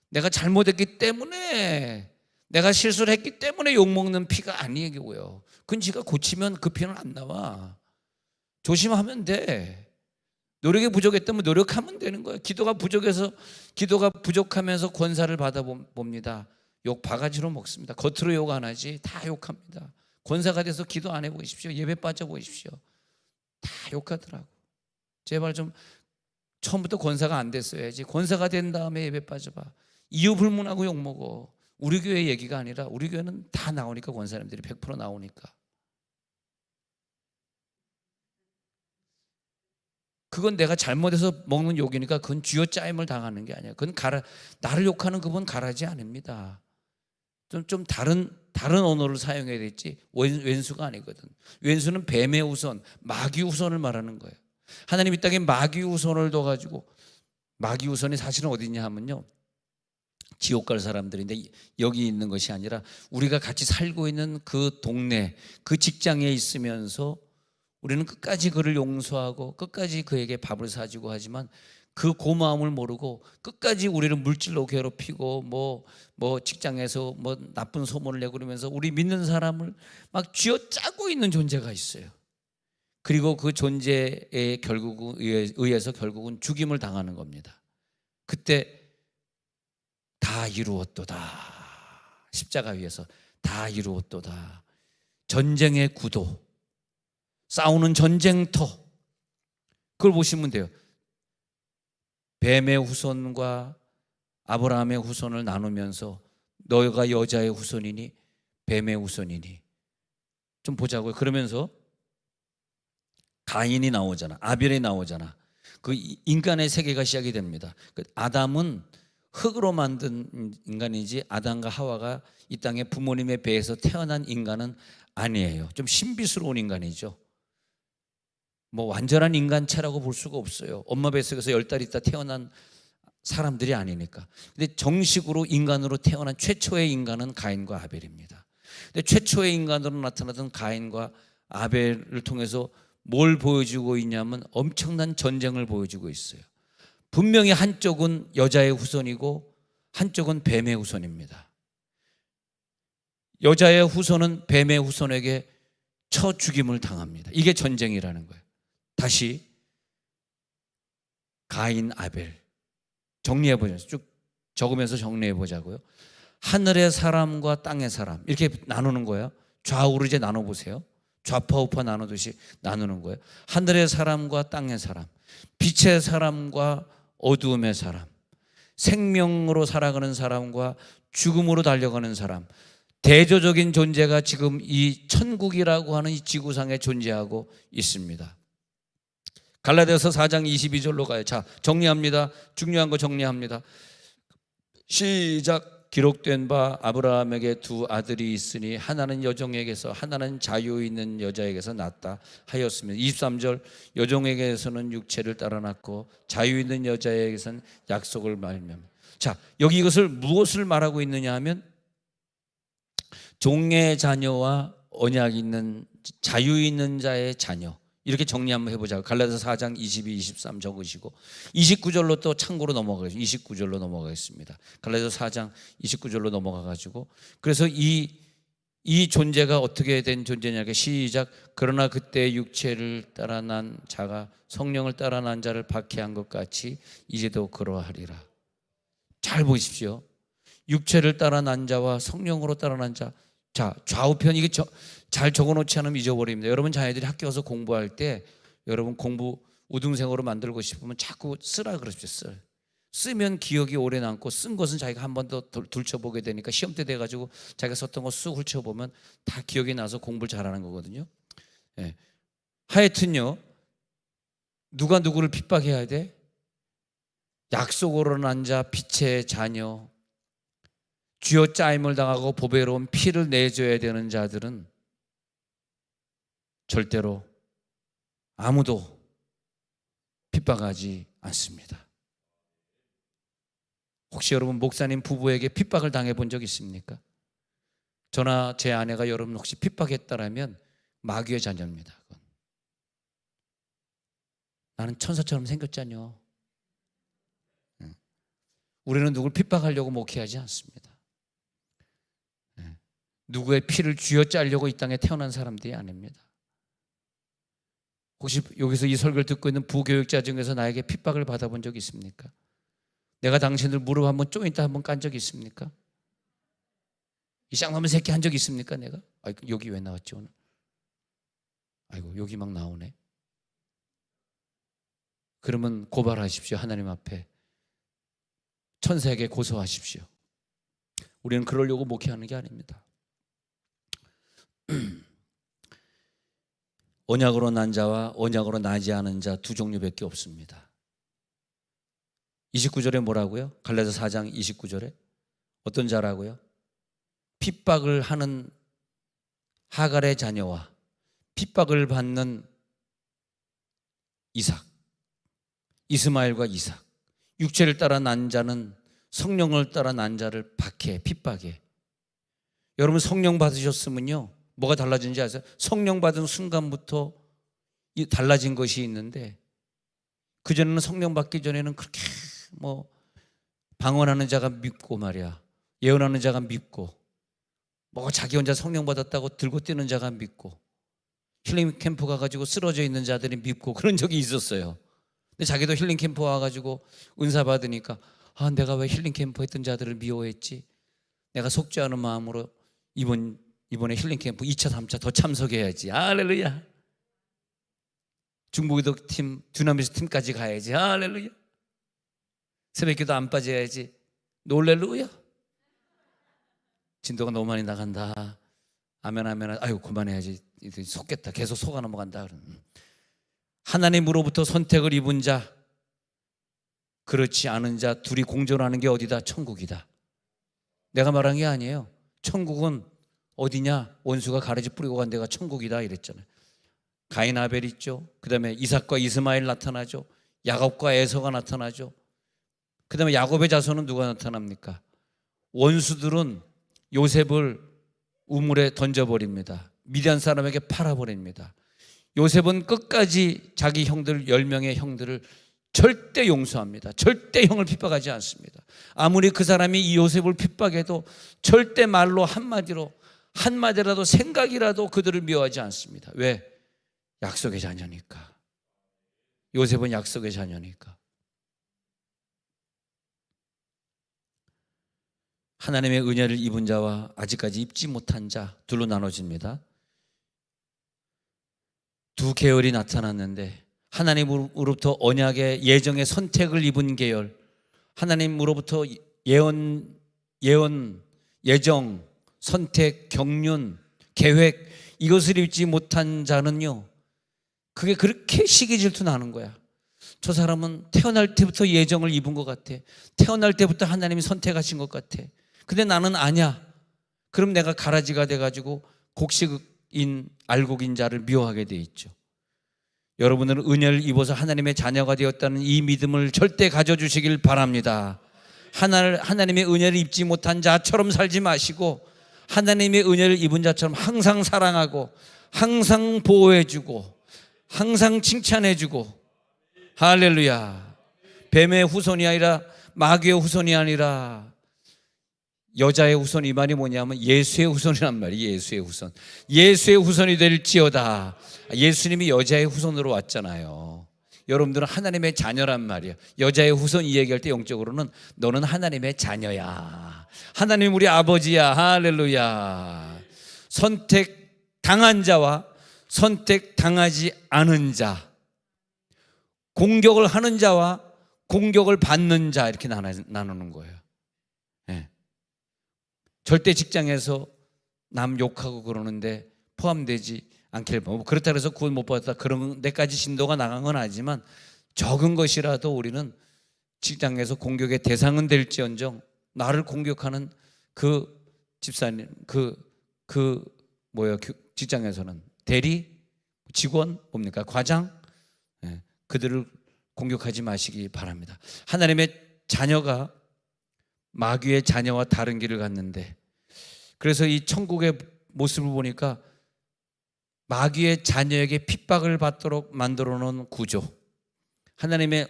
내가 잘못했기 때문에, 내가 실수를 했기 때문에 욕먹는 피가 아니고요. 그건 지가 고치면 그 피는 안 나와. 조심하면 돼. 노력이 부족했다면 노력하면 되는 거예요. 기도가 부족하면서 권사를 받아봅니다. 욕 바가지로 먹습니다. 겉으로 욕 안 하지 다 욕합니다. 권사가 돼서 기도 안 해보십시오. 예배 빠져보십시오. 다 욕하더라고. 제발 좀 처음부터 권사가 안 됐어야지. 권사가 된 다음에 예배 빠져봐. 이유 불문하고 욕먹어. 우리 교회 얘기가 아니라 우리 교회는 다 나오니까, 권사님들이 100% 나오니까. 그건 내가 잘못해서 먹는 욕이니까 그건 쥐어짜임을 당하는 게 아니야. 그건 나를 욕하는 그분 가라지 아닙니다. 좀 다른 언어를 사용해야 되지 왼수가 아니거든. 왼수는 뱀의 후손, 마귀 후손을 말하는 거예요. 하나님 이 땅에 마귀 후손을 둬가지고, 마귀 후손이 사실은 어디 있냐 하면요, 지옥 갈 사람들인데 여기 있는 것이 아니라 우리가 같이 살고 있는 그 동네, 그 직장에 있으면서 우리는 끝까지 그를 용서하고 끝까지 그에게 밥을 사주고 하지만 그 고마움을 모르고 끝까지 우리를 물질로 괴롭히고 뭐 직장에서 뭐 나쁜 소문을 내고 그러면서 우리 믿는 사람을 막 쥐어짜고 있는 존재가 있어요. 그리고 그 존재에 의해서 결국은 죽임을 당하는 겁니다. 그때 다 이루었도다. 십자가 위에서 다 이루었도다. 전쟁의 구도, 싸우는 전쟁터, 그걸 보시면 돼요. 뱀의 후손과 아브라함의 후손을 나누면서 너가 여자의 후손이니 뱀의 후손이니, 좀 보자고요. 그러면서 가인이 나오잖아, 아벨이 나오잖아. 그 인간의 세계가 시작이 됩니다. 아담은 흙으로 만든 인간이지 아담과 하와가 이 땅에 부모님의 배에서 태어난 인간은 아니에요. 좀 신비스러운 인간이죠. 뭐 완전한 인간체라고 볼 수가 없어요. 엄마 뱃속에서 10달 있다 태어난 사람들이 아니니까. 근데 정식으로 인간으로 태어난 최초의 인간은 가인과 아벨입니다. 근데 최초의 인간으로 나타나던 가인과 아벨을 통해서 뭘 보여주고 있냐면 엄청난 전쟁을 보여주고 있어요. 분명히 한쪽은 여자의 후손이고 한쪽은 뱀의 후손입니다. 여자의 후손은 뱀의 후손에게 쳐 죽임을 당합니다. 이게 전쟁이라는 거예요. 다시 가인, 아벨 정리해 보자. 쭉 적으면서 정리해 보자고요. 하늘의 사람과 땅의 사람 이렇게 나누는 거예요. 좌우로 이제 나눠 보세요. 좌파 우파 나누듯이 나누는 거예요. 하늘의 사람과 땅의 사람, 빛의 사람과 어두움의 사람, 생명으로 살아가는 사람과 죽음으로 달려가는 사람, 대조적인 존재가 지금 이 천국이라고 하는 이 지구상에 존재하고 있습니다. 갈라디아서 4장 22절로 가요. 자, 정리합니다. 중요한 거 정리합니다. 시작. 기록된 바 아브라함에게 두 아들이 있으니 하나는 여종에게서 하나는 자유 있는 여자에게서 낳았다 하였으며, 23절 여종에게서는 육체를 따라 낳고 자유 있는 여자에게서는 약속을 말며. 자, 여기 이것을 무엇을 말하고 있느냐 하면 종의 자녀와 언약 있는 자유 있는 자의 자녀, 이렇게 정리 한번 해보자고. 갈라디아서 4장 22, 23 적으시고 29절로 또 참고로 넘어가겠습니다. 29절로 넘어가겠습니다. 갈라디아서 4장 29절로 넘어가가지고, 그래서 이 존재가 어떻게 된 존재냐. 시작. 그러나 그때 육체를 따라 난 자가 성령을 따라 난 자를 박해한 것 같이 이제도 그러하리라. 잘 보십시오. 육체를 따라 난 자와 성령으로 따라 난 자. 자, 좌우편 이게 잘 적어놓지 않으면 잊어버립니다. 여러분 자녀들이 학교 와서 공부할 때 여러분 공부 우등생으로 만들고 싶으면 자꾸 쓰라 그러십시오. 쓰면 기억이 오래 남고 쓴 것은 자기가 한 번 더 둘쳐보게 되니까 시험 때 돼가지고 자기가 썼던 거 쑥 훑혀보면 다 기억이 나서 공부를 잘하는 거거든요. 예. 하여튼요, 누가 누구를 핍박해야 돼? 약속으로 난 자, 빛의 자녀, 쥐어 짜임을 당하고 보배로운 피를 내줘야 되는 자들은 절대로 아무도 핍박하지 않습니다. 혹시 여러분 목사님 부부에게 핍박을 당해본 적 있습니까? 저나 제 아내가 여러분 혹시 핍박했다라면 마귀의 자녀입니다. 그건. 나는 천사처럼 생겼잖여. 우리는 누굴 핍박하려고 목회하지 않습니다. 누구의 피를 쥐어짜려고 이 땅에 태어난 사람들이 아닙니다. 혹시 여기서 이 설교를 듣고 있는 부교육자 중에서 나에게 핍박을 받아본 적 있습니까? 내가 당신들 무릎 한번 좀 있다 한번 깐 적 있습니까? 이 쌍놈의 새끼 한 적 있습니까? 내가? 여기 왜 나왔지 오늘? 아이고 여기 막 나오네. 그러면 고발하십시오. 하나님 앞에 천사에게 고소하십시오. 우리는 그러려고 목회하는 게 아닙니다. 언약으로 난 자와 언약으로 나지 않은 자 두 종류밖에 없습니다. 29절에 뭐라고요? 갈라디아서 4장 29절에 어떤 자라고요? 핍박을 하는 하갈의 자녀와 핍박을 받는 이삭, 이스마엘과 이삭. 육체를 따라 난 자는 성령을 따라 난 자를 박해, 핍박해. 여러분 성령 받으셨으면요 뭐가 달라진지 아세요? 성령 받은 순간부터 달라진 것이 있는데, 그전에는 성령 받기 전에는 그렇게 방언하는 자가 믿고 말이야, 예언하는 자가 믿고, 자기 혼자 성령 받았다고 들고 뛰는 자가 믿고, 힐링 캠프 가가지고 쓰러져 있는 자들이 믿고 그런 적이 있었어요. 근데 자기도 힐링 캠프 와가지고 은사 받으니까 내가 왜 힐링 캠프 했던 자들을 미워했지? 내가 속죄 하는 마음으로 이번에 힐링 캠프 2차, 3차 더 참석해야지. 할렐루야. 중보기도 팀, 두나미스 팀까지 가야지. 할렐루야. 새벽기도 안 빠져야지. 놀렐루야. 진도가 너무 많이 나간다. 아멘 아멘. 아유 그만해야지. 속겠다. 계속 속아 넘어간다. 하나님으로부터 선택을 입은 자, 그렇지 않은 자 둘이 공존하는 게 어디다? 천국이다. 내가 말한 게 아니에요. 천국은 어디냐? 원수가 가르지 뿌리고 간 데가 천국이다 이랬잖아요. 가인 아벨 있죠. 그 다음에 이삭과 이스마엘 나타나죠. 야곱과 에서가 나타나죠. 그 다음에 야곱의 자손은 누가 나타납니까? 원수들은 요셉을 우물에 던져버립니다. 미디안 사람에게 팔아버립니다. 요셉은 끝까지 자기 형들 10명의 형들을 절대 용서합니다. 절대 형을 핍박하지 않습니다. 아무리 그 사람이 이 요셉을 핍박해도 절대 말로 한마디라도 생각이라도 그들을 미워하지 않습니다. 왜? 약속의 자녀니까. 요셉은 약속의 자녀니까. 하나님의 은혜를 입은 자와 아직까지 입지 못한 자 둘로 나눠집니다. 두 계열이 나타났는데, 하나님으로부터 언약의 예정의 선택을 입은 계열, 하나님으로부터 예정, 선택, 경륜, 계획, 이것을 입지 못한 자는요, 그게 그렇게 시기 질투 나는 거야. 저 사람은 태어날 때부터 예정을 입은 것 같아. 태어날 때부터 하나님이 선택하신 것 같아. 근데 나는 아니야. 그럼 내가 가라지가 돼가지고 곡식인 알곡인 자를 미워하게 돼 있죠. 여러분들은 은혜를 입어서 하나님의 자녀가 되었다는 이 믿음을 절대 가져주시길 바랍니다. 하나님의 은혜를 입지 못한 자처럼 살지 마시고, 하나님의 은혜를 입은 자처럼 항상 사랑하고, 항상 보호해주고, 항상 칭찬해주고. 할렐루야. 뱀의 후손이 아니라, 마귀의 후손이 아니라 여자의 후손, 이 말이 뭐냐면 예수의 후손이란 말이에요. 예수의 후손. 예수의 후손이 될지어다. 예수님이 여자의 후손으로 왔잖아요. 여러분들은 하나님의 자녀란 말이에요. 여자의 후손 이 얘기할 때 영적으로는 너는 하나님의 자녀야. 하나님 우리 아버지야. 할렐루야. 선택당한 자와 선택당하지 않은 자, 공격을 하는 자와 공격을 받는 자, 이렇게 나누는 거예요. 네. 절대 직장에서 남 욕하고 그러는데 포함되지 않길 뭐 그렇다 해서 구원 못 받았다 그런 데까지 진도가 나간 건 아니지만 적은 것이라도 우리는 직장에서 공격의 대상은 될지언정 나를 공격하는 그 집사님 직장에서는 대리 직원 뭡니까 과장 그들을 공격하지 마시기 바랍니다. 하나님의 자녀가 마귀의 자녀와 다른 길을 갔는데 그래서 이 천국의 모습을 보니까 마귀의 자녀에게 핍박을 받도록 만들어 놓은 구조, 하나님의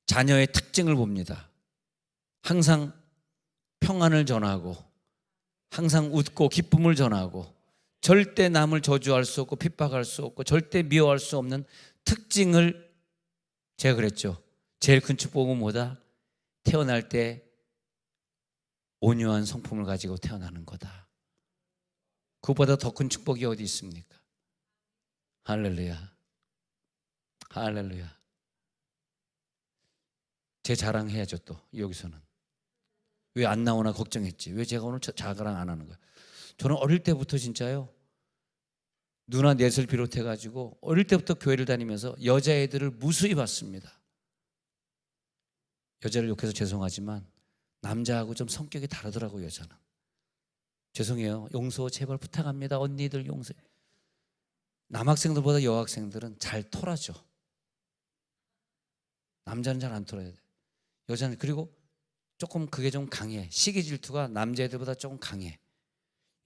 자녀의 특징을 봅니다. 항상 평안을 전하고 항상 웃고 기쁨을 전하고 절대 남을 저주할 수 없고 핍박할 수 없고 절대 미워할 수 없는 특징을 제가 그랬죠. 제일 큰 축복은 뭐다? 태어날 때 온유한 성품을 가지고 태어나는 거다. 그것보다 더 큰 축복이 어디 있습니까? 할렐루야. 할렐루야. 제 자랑해야죠. 또 여기서는 왜 안 나오나 걱정했지. 왜 제가 오늘 자랑 안 하는 거야? 저는 어릴 때부터 진짜요, 누나 넷을 비롯해 가지고 어릴 때부터 교회를 다니면서 여자애들을 무수히 봤습니다. 여자를 욕해서 죄송하지만 남자하고 좀 성격이 다르더라고요. 여자는. 죄송해요. 용서 제발 부탁합니다. 언니들 용서해. 남학생들보다 여학생들은 잘 털어져. 남자는 잘 안 털어야 돼. 여자는. 그리고 조금 그게 좀 강해. 시기 질투가 남자애들보다 조금 강해.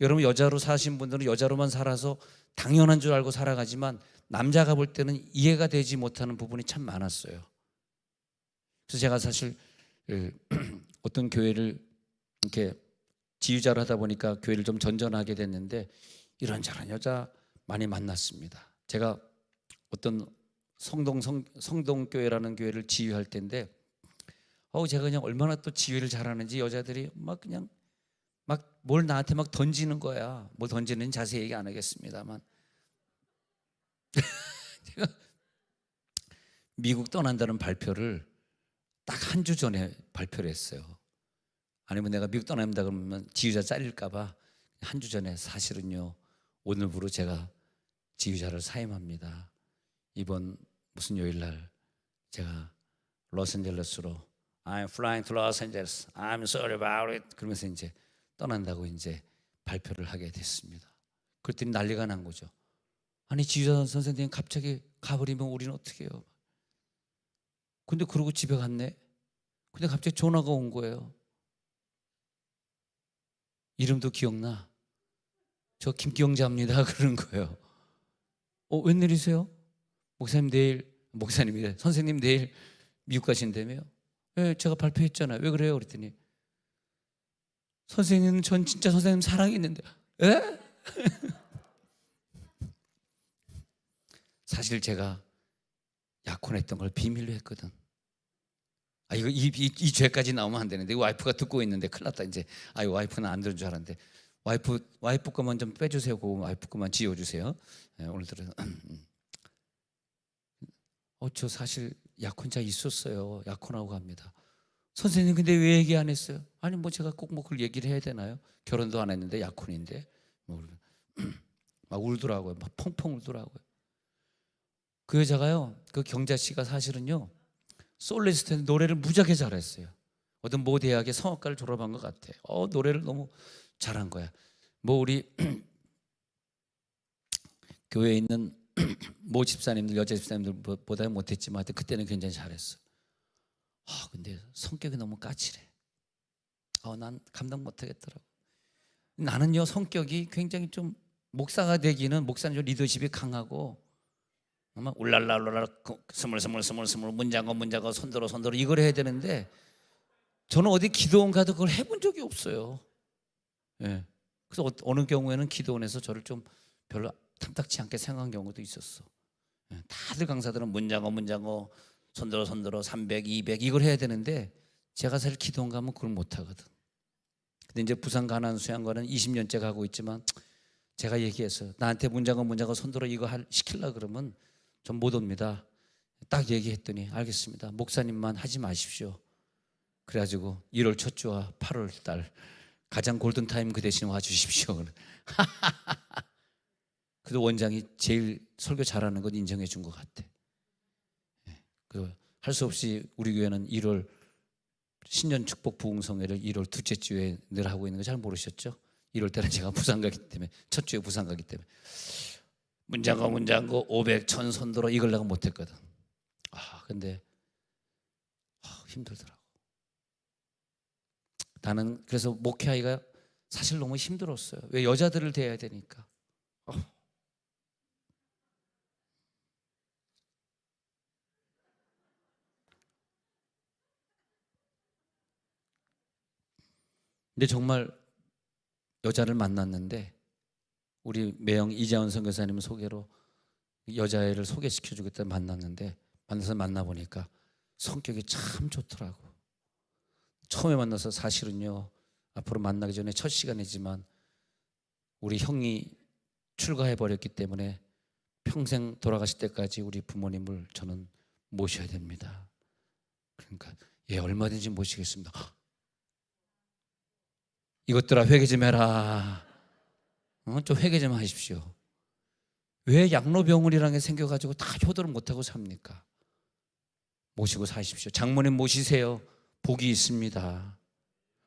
여러분 여자로 사신 분들은 여자로만 살아서 당연한 줄 알고 살아가지만 남자가 볼 때는 이해가 되지 못하는 부분이 참 많았어요. 그래서 제가 사실 어떤 교회를 이렇게 지휘자를 하다 보니까 교회를 좀 전전하게 됐는데 이런저런 여자 많이 만났습니다. 제가 어떤 성동교회라는 교회를 지휘할 때인데 제가 그냥 얼마나 또 지휘를 잘하는지 여자들이 막 그냥 막 뭘 나한테 막 던지는 거야. 뭐 던지는지 자세히 얘기 안 하겠습니다만 제가 미국 떠난다는 발표를 딱 한 주 전에 발표를 했어요. 아니면 내가 미국 떠납니다 그러면 지휘자 잘릴까 봐 한 주 전에 사실은요 오늘부로 제가 지휘자를 사임합니다. 이번 무슨 요일날 제가 로스앤젤레스로 I'm flying to Los Angeles. I'm sorry about it. 그러면서 이제 떠난다고 이제 발표를 하게 됐습니다. 그랬더니 난리가 난 거죠. 아니 지휘자 선생님 갑자기 가버리면 우리는 어떻게 해요? 근데 그러고 집에 갔네. 근데 갑자기 전화가 온 거예요. 이름도 기억나. 저 김기영자입니다. 그러는 거예요. 웬일이세요? 목사님이래. 선생님 내일 미국 가신다며요? 네, 제가 발표했잖아요. 왜 그래요? 그랬더니 선생님 전 진짜 선생님 사랑했는데. 에? 사실 제가 약혼했던 걸 비밀로 했거든. 이거 이 죄까지 나오면 안 되는데 와이프가 듣고 있는데 큰일 났다. 이제 와이프는 안 들은 줄 알았는데 와이프 거만 좀 빼주세요. 그 와이프 거만 지워주세요. 네, 오늘들은 저 사실 약혼자 있었어요. 약혼하고 갑니다. 선생님 근데 왜 얘기 안 했어요? 아니 뭐 제가 꼭 뭐 그걸 얘기를 해야 되나요? 결혼도 안 했는데 약혼인데 막 울더라고요. 막 펑펑 울더라고요. 그 여자가요, 그 경자 씨가 사실은요 솔리스트인데 노래를 무지하게 잘했어요. 어떤 모 대학의 성악과를 졸업한 것 같아. 노래를 너무 잘한 거야. 뭐 우리 교회에 있는 모 집사님들, 여자 집사님들보다 못했지만 하여튼 그때는 굉장히 잘했어. 근데 성격이 너무 까칠해. 난 감당 못하겠더라고. 나는요 성격이 굉장히 좀 목사가 되기는 목사는 좀 리더십이 강하고 막 울랄랄랄 스물스물 문장어 손들어 이걸 해야 되는데 저는 어디 기도원 가도 그걸 해본 적이 없어요. 예. 그래서 어느 경우에는 기도원에서 저를 좀 별로 탐탁치 않게 생각한 경우도 있었어. 예. 다들 강사들은 문장어 손들어 300, 200 이걸 해야 되는데 제가 사실 기도원 가면 그걸 못 하거든. 근데 이제 부산 가난 수양관은 20년째 가고 있지만 제가 얘기했어요. 나한테 문장어 손들어 이거 시키려고 그러면 전 못 옵니다. 딱 얘기했더니 알겠습니다. 목사님만 하지 마십시오. 그래가지고 1월 첫 주와 8월 달 가장 골든타임 그 대신 와주십시오. 그래도 원장이 제일 설교 잘하는 건 인정해 준 것 같아. 할 수 없이 우리 교회는 1월 신년 축복 부흥성회를 1월 둘째 주에 늘 하고 있는 거 잘 모르셨죠? 1월 때는 제가 부산 가기 때문에, 첫 주에 부산 가기 때문에 문장고 500, 1000 손들어 이걸 내가 못했거든. 근데 힘들더라고. 나는 그래서 목회하기가 사실 너무 힘들었어요. 왜? 여자들을 대해야 되니까. 근데 정말 여자를 만났는데, 우리 매형 이재원 선교사님 소개로 여자애를 소개시켜주겠다 만났는데, 만나보니까 성격이 참 좋더라고. 처음에 만나서 사실은요, 앞으로 만나기 전에 첫 시간이지만 우리 형이 출가해버렸기 때문에 평생 돌아가실 때까지 우리 부모님을 저는 모셔야 됩니다. 그러니까 얼마든지 모시겠습니다. 이것들아 회개 좀 해라. 좀 회개 좀 하십시오. 왜 양로병원이라는 게 생겨가지고 다 효도를 못하고 삽니까? 모시고 사십시오. 장모님 모시세요. 복이 있습니다.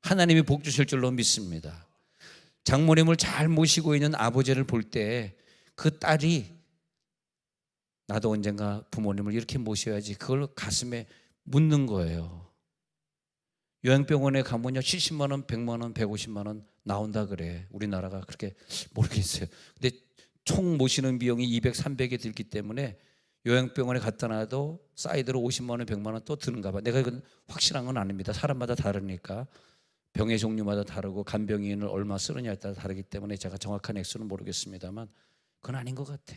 하나님이 복 주실 줄로 믿습니다. 장모님을 잘 모시고 있는 아버지를 볼 때 그 딸이 나도 언젠가 부모님을 이렇게 모셔야지, 그걸 가슴에 묻는 거예요. 요양병원에 가면요 70만 원, 100만 원, 150만 원 나온다 그래. 우리나라가 그렇게 모르겠어요. 근데 총 모시는 비용이 200, 300이 들기 때문에 요양병원에 갖다 놔도 사이드로 50만 원, 100만 원 또 드는가 봐. 내가 이건 확실한 건 아닙니다. 사람마다 다르니까. 병의 종류마다 다르고 간병인을 얼마 쓰느냐에 따라 다르기 때문에 제가 정확한 액수는 모르겠습니다만 그건 아닌 것 같아.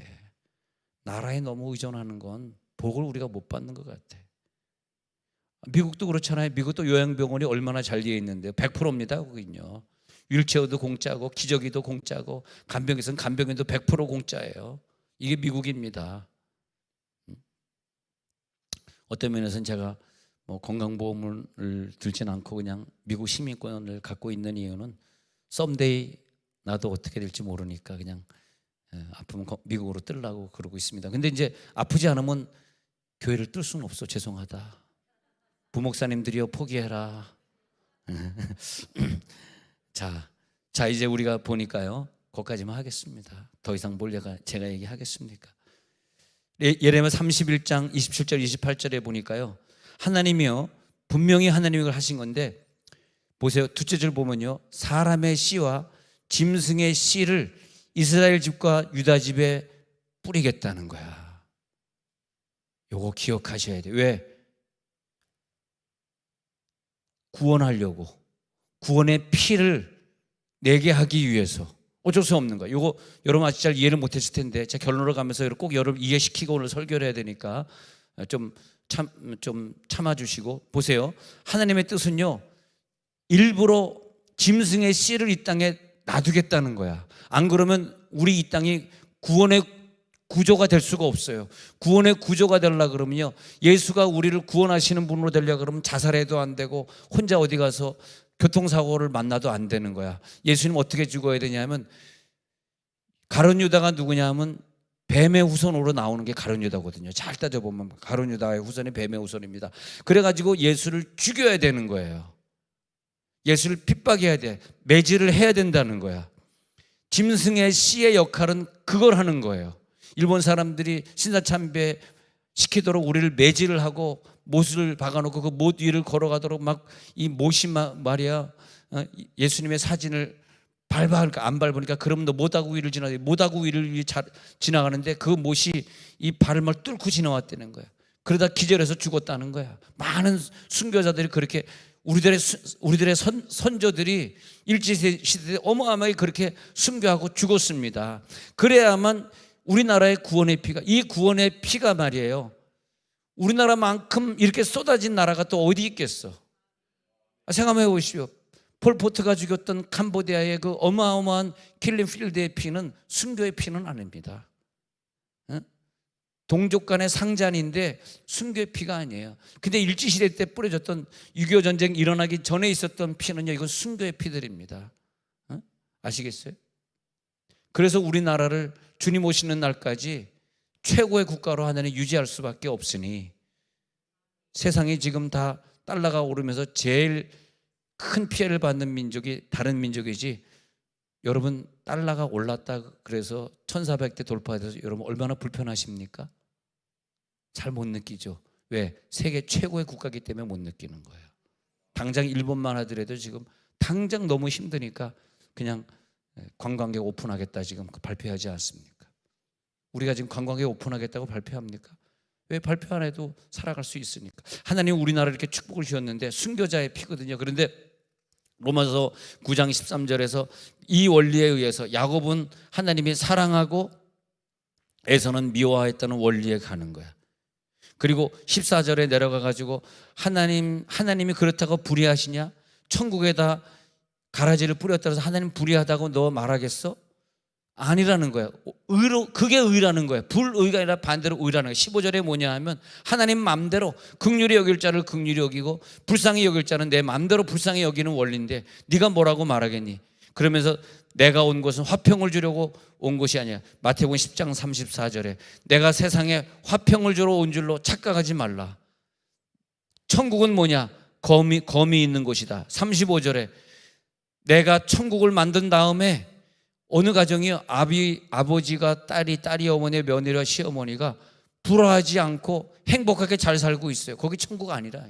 나라에 너무 의존하는 건 복을 우리가 못 받는 것 같아. 미국도 그렇잖아요. 미국도 요양병원이 얼마나 잘 되어 있는데요. 100%입니다. 거긴요. 윌체어도 공짜고 기저귀도 공짜고 간병에서는 간병인도 100% 공짜예요. 이게 미국입니다. 어떤 면에서는 제가 건강보험을 들진 않고 그냥 미국 시민권을 갖고 있는 이유는 썸데이 나도 어떻게 될지 모르니까 그냥 아프면 미국으로 뜨려고 그러고 있습니다. 근데 이제 아프지 않으면 교회를 뜰 수는 없어. 죄송하다. 부목사님들이여 포기해라. 자 이제 우리가 보니까요, 거기까지만 하겠습니다. 더 이상 뭘 제가 얘기하겠습니까? 예레미야 31장 27절 28절에 보니까요, 하나님이요 분명히 하나님이 그걸 하신 건데, 보세요. 둘째 절 보면요, 사람의 씨와 짐승의 씨를 이스라엘 집과 유다 집에 뿌리겠다는 거야. 요거 기억하셔야 돼요. 왜? 구원하려고, 구원의 피를 내게 하기 위해서. 어쩔 수 없는 거예요. 이거 여러분 아직 잘 이해를 못했을 텐데 제가 결론으로 가면서 꼭 여러분 이해시키고 오늘 설교를 해야 되니까 좀 참아주시고 보세요. 하나님의 뜻은요, 일부러 짐승의 씨를 이 땅에 놔두겠다는 거야. 안 그러면 우리 이 땅이 구원의 구조가 될 수가 없어요. 구원의 구조가 되려고 그러면요, 예수가 우리를 구원하시는 분으로 되려고 그러면 자살해도 안 되고 혼자 어디 가서 교통사고를 만나도 안 되는 거야. 예수님 어떻게 죽어야 되냐면, 가룟 유다가 누구냐 하면 뱀의 후손으로 나오는 게 가룟 유다거든요. 잘 따져보면 가룟 유다의 후손이 뱀의 후손입니다. 그래가지고 예수를 죽여야 되는 거예요. 예수를 핍박해야 돼. 매질을 해야 된다는 거야. 짐승의 씨의 역할은 그걸 하는 거예요. 일본 사람들이 신사참배 시키도록 우리를 매질을 하고 못을 박아놓고 그 못 위를 걸어가도록 막 이 못이 말이야 예수님의 사진을 밟아니까 안 밟으니까 그러면 너 못하고 위를 지나가, 못하고 위를 지나가는데 그 못이 이 발을 막 뚫고 지나왔다는 거야. 그러다 기절해서 죽었다는 거야. 많은 순교자들이 그렇게 우리들의 선조들이 일제시대에 어마어마하게 그렇게 순교하고 죽었습니다. 그래야만 우리나라의 구원의 피가, 이 구원의 피가 말이에요, 우리나라만큼 이렇게 쏟아진 나라가 또 어디 있겠어. 생각해 보십시오. 폴포트가 죽였던 캄보디아의 그 어마어마한 킬링필드의 피는 순교의 피는 아닙니다. 동족 간의 상잔인데 순교의 피가 아니에요. 근데 일제시대 때 뿌려졌던 6.25 전쟁 일어나기 전에 있었던 피는요, 이건 순교의 피들입니다. 아시겠어요? 그래서 우리나라를 주님 오시는 날까지 최고의 국가로 하나님 유지할 수밖에 없으니, 세상이 지금 다 달러가 오르면서 제일 큰 피해를 받는 민족이 다른 민족이지, 여러분 달러가 올랐다 그래서 1400대 돌파돼서 여러분 얼마나 불편하십니까? 잘 못 느끼죠. 왜? 세계 최고의 국가이기 때문에 못 느끼는 거예요. 당장 일본만 하더라도 지금 당장 너무 힘드니까 그냥 관광객 오픈하겠다 지금 발표하지 않습니까? 우리가 지금 관광객 오픈하겠다고 발표합니까? 왜 발표 안 해도 살아갈 수 있으니까. 하나님 우리나라를 이렇게 축복을 주셨는데 순교자의 피거든요. 그런데 로마서 9장 13절에서 이 원리에 의해서 야곱은 하나님이 사랑하고 에서는 미워했다는 원리에 가는 거야. 그리고 14절에 내려가 가지고 하나님이 그렇다고 불의하시냐? 천국에다 가라지를 뿌렸다 해서 하나님 불의하다고 너 말하겠어? 아니라는 거야. 그게 의라는 거야. 불의가 아니라 반대로 의라는 거야. 15절에 뭐냐 하면 하나님 맘대로 긍휼히 여길 자를 긍휼히 여기고 불쌍히 여길 자는 내 맘대로 불쌍히 여기는 원리인데 네가 뭐라고 말하겠니? 그러면서 내가 온 것은 화평을 주려고 온 것이 아니야. 마태복음 10장 34절에 내가 세상에 화평을 주러 온 줄로 착각하지 말라. 천국은 뭐냐? 검이 있는 곳이다. 35절에 내가 천국을 만든 다음에 어느 가정이요? 아버지가 딸이 어머니, 며느리와 시어머니가 불화하지 않고 행복하게 잘 살고 있어요. 거기 천국 아니라.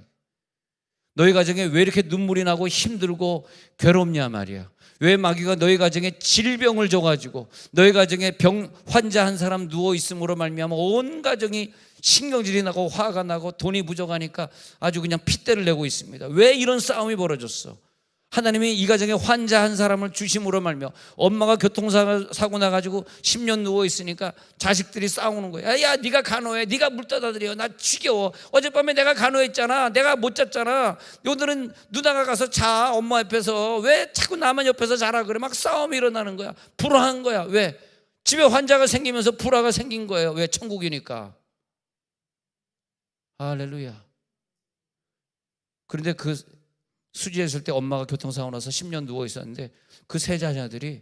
너희 가정에 왜 이렇게 눈물이 나고 힘들고 괴롭냐 말이야. 왜 마귀가 너희 가정에 질병을 줘가지고 너희 가정에 환자 한 사람 누워있음으로 말미암아 온 가정이 신경질이 나고 화가 나고 돈이 부족하니까 아주 그냥 핏대를 내고 있습니다. 왜 이런 싸움이 벌어졌어? 하나님이 이 가정에 환자 한 사람을 주심으로 말며 엄마가 교통사고 나가지고 10년 누워있으니까 자식들이 싸우는 거야. 야 네가 간호해, 네가 물 떠다 드려, 나 지겨워. 어젯밤에 내가 간호했잖아, 내가 못 잤잖아. 오늘은 누나가 가서 자, 엄마 옆에서. 왜 자꾸 나만 옆에서 자라 그래? 막 싸움이 일어나는 거야. 불화한 거야. 왜? 집에 환자가 생기면서 불화가 생긴 거예요. 왜? 천국이니까. 할렐루야. 그런데 그 수지했을 때 엄마가 교통사고 나서 10년 누워 있었는데 그 세 자녀들이,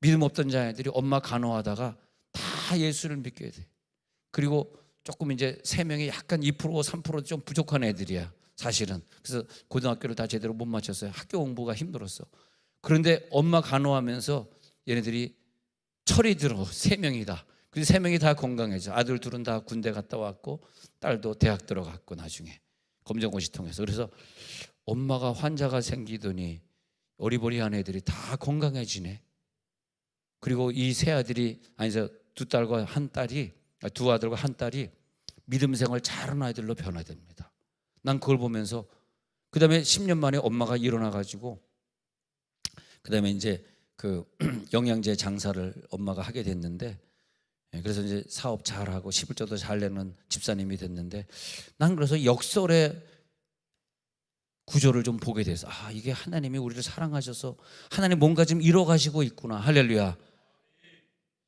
믿음 없던 자녀들이 엄마 간호하다가 다 예수를 믿게 돼. 그리고 조금 이제 3명이 약간 2% 3% 좀 부족한 애들이야 사실은. 그래서 고등학교를 다 제대로 못 마쳤어요. 학교 공부가 힘들었어. 그런데 엄마 간호하면서 얘네들이 철이 들어. 3명이다. 그래서 3명이 다 건강해져. 아들 둘은 다 군대 갔다 왔고 딸도 대학 들어갔고 나중에 검정고시 통해서. 그래서 엄마가 환자가 생기더니 어리버리한 애들이 다 건강해지네. 그리고 이 세 아들이, 아니죠, 두 아들과 한 딸이 믿음 생활 잘하는 아이들로 변화됩니다. 난 그걸 보면서 그 다음에 10년 만에 엄마가 일어나가지고 그 다음에 이제 그 영양제 장사를 엄마가 하게 됐는데, 그래서 이제 사업 잘하고 11조도 잘 내는 집사님이 됐는데, 난 그래서 역설의 구조를 좀 보게 돼서 이게 하나님이 우리를 사랑하셔서 하나님 뭔가 좀 이뤄가시고 있구나. 할렐루야.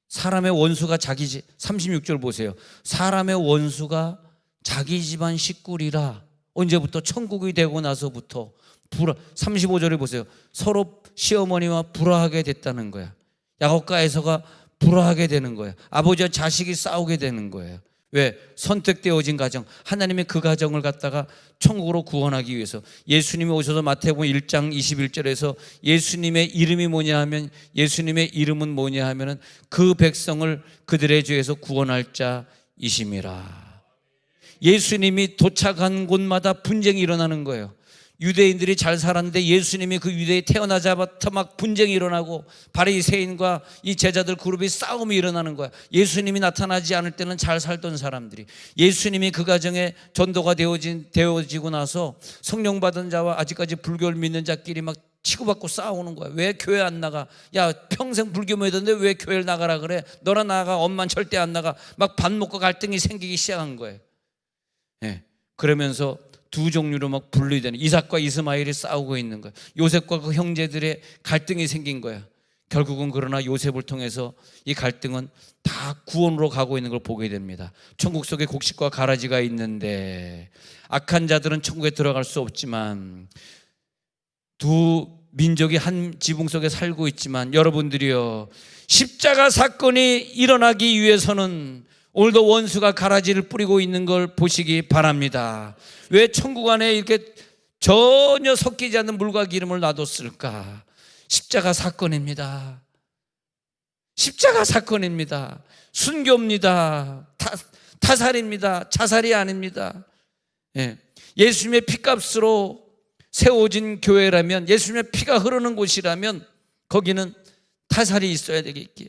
사람의 원수가 36절 보세요. 사람의 원수가 자기 집안 식구리라. 언제부터? 천국이 되고 나서부터. 35절에 보세요. 서로 시어머니와 불화하게 됐다는 거야. 야곱과 에서가 불화하게 되는 거야. 아버지와 자식이 싸우게 되는 거예요. 왜? 선택되어진 가정, 하나님이 그 가정을 갖다가 천국으로 구원하기 위해서 예수님이 오셔서 마태복음 1장 21절에서 예수님의 이름이 뭐냐 하면, 예수님의 이름은 뭐냐 하면은 그 백성을 그들의 죄에서 구원할 자이심이라. 예수님이 도착한 곳마다 분쟁이 일어나는 거예요. 유대인들이 잘 살았는데 예수님이 그 유대에 태어나자마자 막 분쟁이 일어나고 바리새인과 이 제자들 그룹이 싸움이 일어나는 거야. 예수님이 나타나지 않을 때는 잘 살던 사람들이, 예수님이 그 가정에 전도가 되어지고 나서 성령 받은 자와 아직까지 불교를 믿는 자끼리 막 치고받고 싸우는 거야. 왜 교회 안 나가? 야, 평생 불교 믿었는데 왜 교회를 나가라 그래? 너나 나가. 엄만 절대 안 나가. 막 밥 먹고 갈등이 생기기 시작한 거예요. 그러면서 두 종류로 막 분리되는, 이삭과 이스마엘이 싸우고 있는 거야. 요셉과 그 형제들의 갈등이 생긴 거야. 결국은 그러나 요셉을 통해서 이 갈등은 다 구원으로 가고 있는 걸 보게 됩니다. 천국 속에 곡식과 가라지가 있는데 악한 자들은 천국에 들어갈 수 없지만 두 민족이 한 지붕 속에 살고 있지만 여러분들이요, 십자가 사건이 일어나기 위해서는 오늘도 원수가 가라지를 뿌리고 있는 걸 보시기 바랍니다. 왜 천국 안에 이렇게 전혀 섞이지 않는 물과 기름을 놔뒀을까? 십자가 사건입니다. 십자가 사건입니다. 순교입니다. 타살입니다. 자살이 아닙니다. 예수님의 피값으로 세워진 교회라면, 예수님의 피가 흐르는 곳이라면 거기는 타살이 있어야 되겠기에,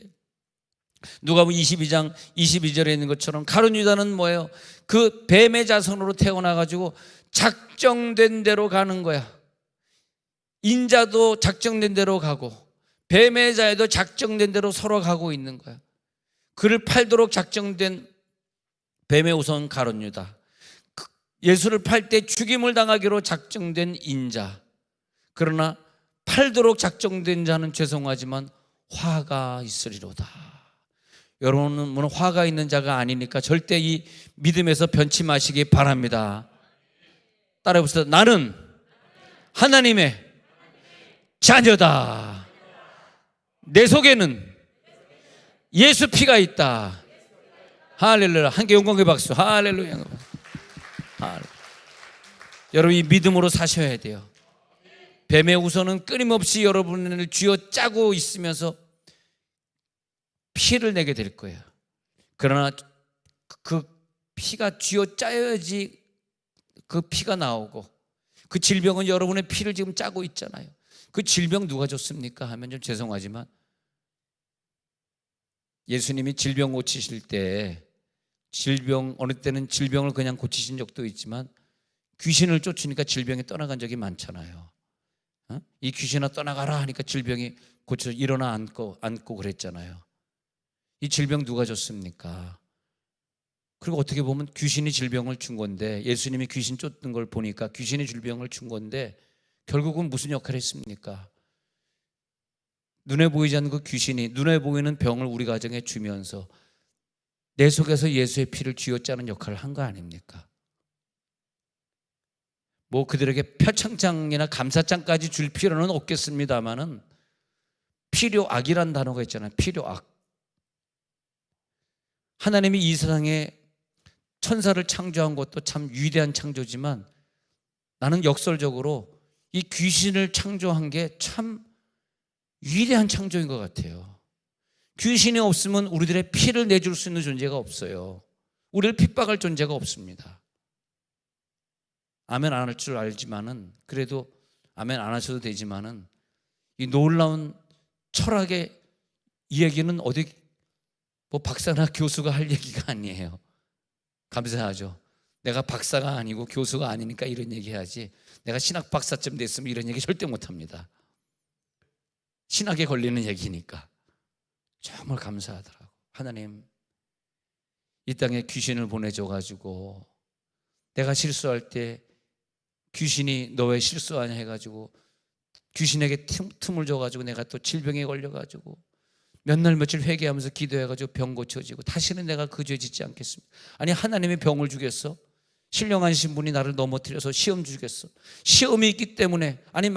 누가복음 22장 22절에 있는 것처럼 가룟 유다는 뭐예요? 그 뱀의 자손으로 태어나가지고 작정된 대로 가는 거야. 인자도 작정된 대로 가고 뱀의 자에도 작정된 대로 서로 가고 있는 거야. 그를 팔도록 작정된 뱀의 우선 가룟 유다, 예수를 팔 때 죽임을 당하기로 작정된 인자. 그러나 팔도록 작정된 자는 죄송하지만 화가 있으리로다. 여러분은 화가 있는 자가 아니니까 절대 이 믿음에서 변치 마시기 바랍니다. 따라해 보세요. 나는 하나님의 자녀다. 내 속에는 예수 피가 있다. 할렐루야. 함께 영광의 박수. 할렐루야. 여러분, 이 믿음으로 사셔야 돼요. 뱀의 우선은 끊임없이 여러분을 쥐어짜고 있으면서 피를 내게 될 거예요. 그러나 그 피가 쥐어짜여야지 그 피가 나오고, 그 질병은 여러분의 피를 지금 짜고 있잖아요. 그 질병 누가 줬습니까? 하면 좀 죄송하지만 예수님이 질병 고치실 때, 어느 때는 질병을 그냥 고치신 적도 있지만 귀신을 쫓으니까 질병이 떠나간 적이 많잖아요. 이 귀신아 떠나가라 하니까 질병이 고쳐 일어나 앉고 그랬잖아요. 이 질병 누가 줬습니까? 그리고 어떻게 보면 귀신이 질병을 준 건데, 예수님이 귀신 쫓는 걸 보니까 귀신이 질병을 준 건데 결국은 무슨 역할을 했습니까? 눈에 보이지 않는 그 귀신이 눈에 보이는 병을 우리 가정에 주면서 내 속에서 예수의 피를 쥐어짜는 역할을 한 거 아닙니까? 뭐 그들에게 표창장이나 감사장까지 줄 필요는 없겠습니다만은 필요악이란 단어가 있잖아요. 필요악. 하나님이 이 세상에 천사를 창조한 것도 참 위대한 창조지만 나는 역설적으로 이 귀신을 창조한 게 참 위대한 창조인 것 같아요. 귀신이 없으면 우리들의 피를 내줄 수 있는 존재가 없어요. 우리를 핍박할 존재가 없습니다. 아멘 안 할 줄 알지만은, 그래도 아멘 안 하셔도 되지만은, 이 놀라운 철학의 이야기는 어디 뭐 박사나 교수가 할 얘기가 아니에요. 감사하죠. 내가 박사가 아니고 교수가 아니니까 이런 얘기 해야지, 내가 신학 박사쯤 됐으면 이런 얘기 절대 못합니다. 신학에 걸리는 얘기니까. 정말 감사하더라고. 하나님, 이 땅에 귀신을 보내줘가지고 내가 실수할 때 귀신이 너 왜 실수하냐 해가지고 귀신에게 틈을 줘가지고 내가 또 질병에 걸려가지고 몇 날 며칠 회개하면서 기도해가지고 병 고쳐지고 다시는 내가 그 죄 짓지 않겠습니다. 아니, 하나님이 병을 주겠어? 신령한 신분이 나를 넘어뜨려서 시험 주겠어? 시험이 있기 때문에. 아니,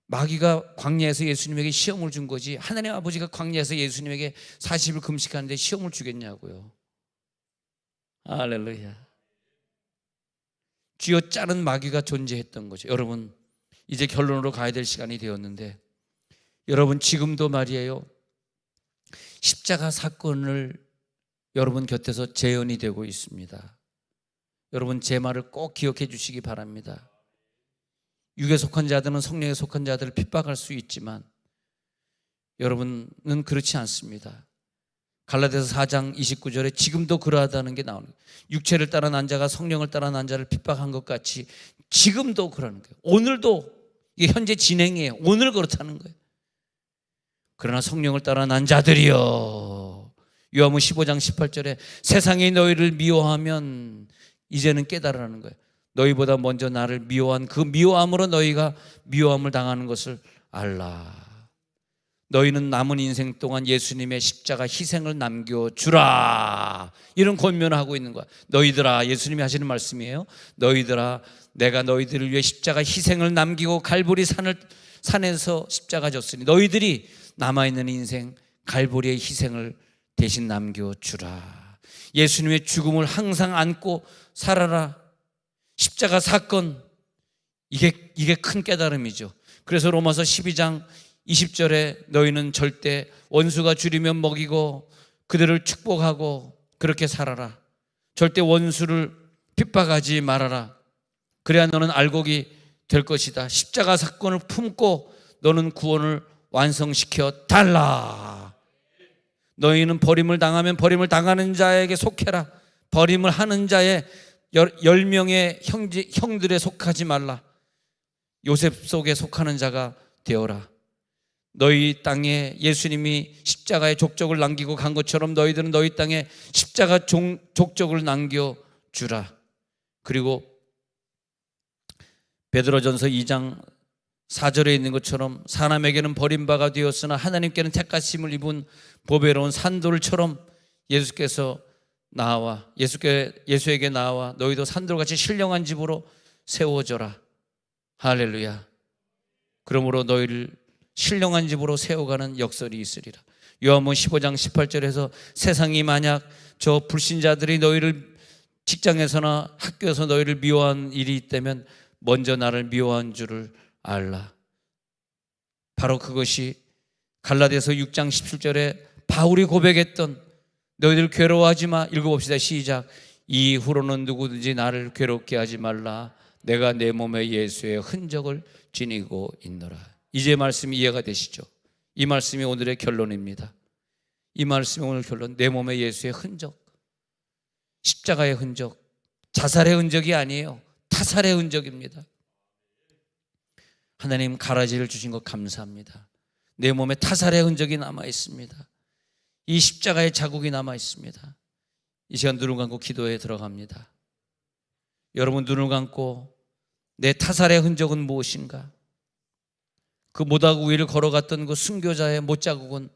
마귀가 광야에서 예수님에게 시험을 준 거지, 하나님 아버지가 광야에서 예수님에게 40일 금식하는데 시험을 주겠냐고요. 할렐루야. 쥐어짜는 마귀가 존재했던 거죠. 여러분, 이제 결론으로 가야 될 시간이 되었는데, 여러분 지금도 말이에요, 십자가 사건을 여러분 곁에서 재현이 되고 있습니다. 여러분 제 말을 꼭 기억해 주시기 바랍니다. 육에 속한 자들은 성령에 속한 자들을 핍박할 수 있지만 여러분은 그렇지 않습니다. 갈라디아서 4장 29절에 지금도 그러하다는 게 나오는 거예요. 육체를 따라 난 자가 성령을 따라 난 자를 핍박한 것 같이 지금도 그러는 거예요. 오늘도, 이게 현재 진행이에요. 오늘 그렇다는 거예요. 그러나 성령을 따라 난 자들이여, 요한복음 15장 18절에 세상이 너희를 미워하면 이제는 깨달으라는 거예요. 너희보다 먼저 나를 미워한 그 미워함으로 너희가 미워함을 당하는 것을 알라. 너희는 남은 인생 동안 예수님의 십자가 희생을 남겨주라, 이런 권면을 하고 있는 거야. 너희들아, 예수님이 하시는 말씀이에요. 너희들아, 내가 너희들을 위해 십자가 희생을 남기고 갈보리 산을 산에서 십자가 졌으니 너희들이 남아있는 인생 갈보리의 희생을 대신 남겨주라. 예수님의 죽음을 항상 안고 살아라. 십자가 사건, 이게 큰 깨달음이죠. 그래서 로마서 12장 20절에 너희는 절대 원수가 줄이면 먹이고 그들을 축복하고 그렇게 살아라. 절대 원수를 핍박하지 말아라. 그래야 너는 알곡이 될 것이다. 십자가 사건을 품고 너는 구원을 완성시켜 달라. 너희는 버림을 당하면 버림을 당하는 자에게 속해라. 버림을 하는 자의 10명의 형들에 속하지 말라. 요셉 속에 속하는 자가 되어라. 너희 땅에 예수님이 십자가의 족적을 남기고 간 것처럼 너희들은 너희 땅에 십자가 족적을 남겨주라. 그리고 베드로전서 2장 4절에 있는 것처럼 사람에게는 버림바가 되었으나 하나님께는 택하심을 입은 보배로운 산돌처럼 예수에게 나와 너희도 산돌같이 신령한 집으로 세워져라. 할렐루야. 그러므로 너희를 신령한 집으로 세워가는 역설이 있으리라. 요한복음 15장 18절에서 세상이 만약 저 불신자들이 너희를 직장에서나 학교에서 너희를 미워한 일이 있다면 먼저 나를 미워한 줄을 알라. 바로 그것이 갈라디아서 6장 17절에 바울이 고백했던 너희들 괴로워하지 마. 읽어봅시다. 시작. 이후로는 누구든지 나를 괴롭게 하지 말라. 내가 내 몸에 예수의 흔적을 지니고 있노라. 이제 말씀이 이해가 되시죠? 이 말씀이 오늘의 결론입니다. 이 말씀이 오늘 결론. 내 몸에 예수의 흔적, 십자가의 흔적, 자살의 흔적이 아니에요. 타살의 흔적입니다. 하나님 가라지를 주신 것 감사합니다. 내 몸에 타살의 흔적이 남아 있습니다. 이 십자가의 자국이 남아 있습니다. 이 시간 눈을 감고 기도에 들어갑니다. 여러분 눈을 감고 내 타살의 흔적은 무엇인가? 그 못하고 위를 걸어갔던 그 순교자의 못자국은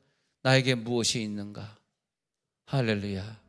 나에게 무엇이 있는가? 할렐루야.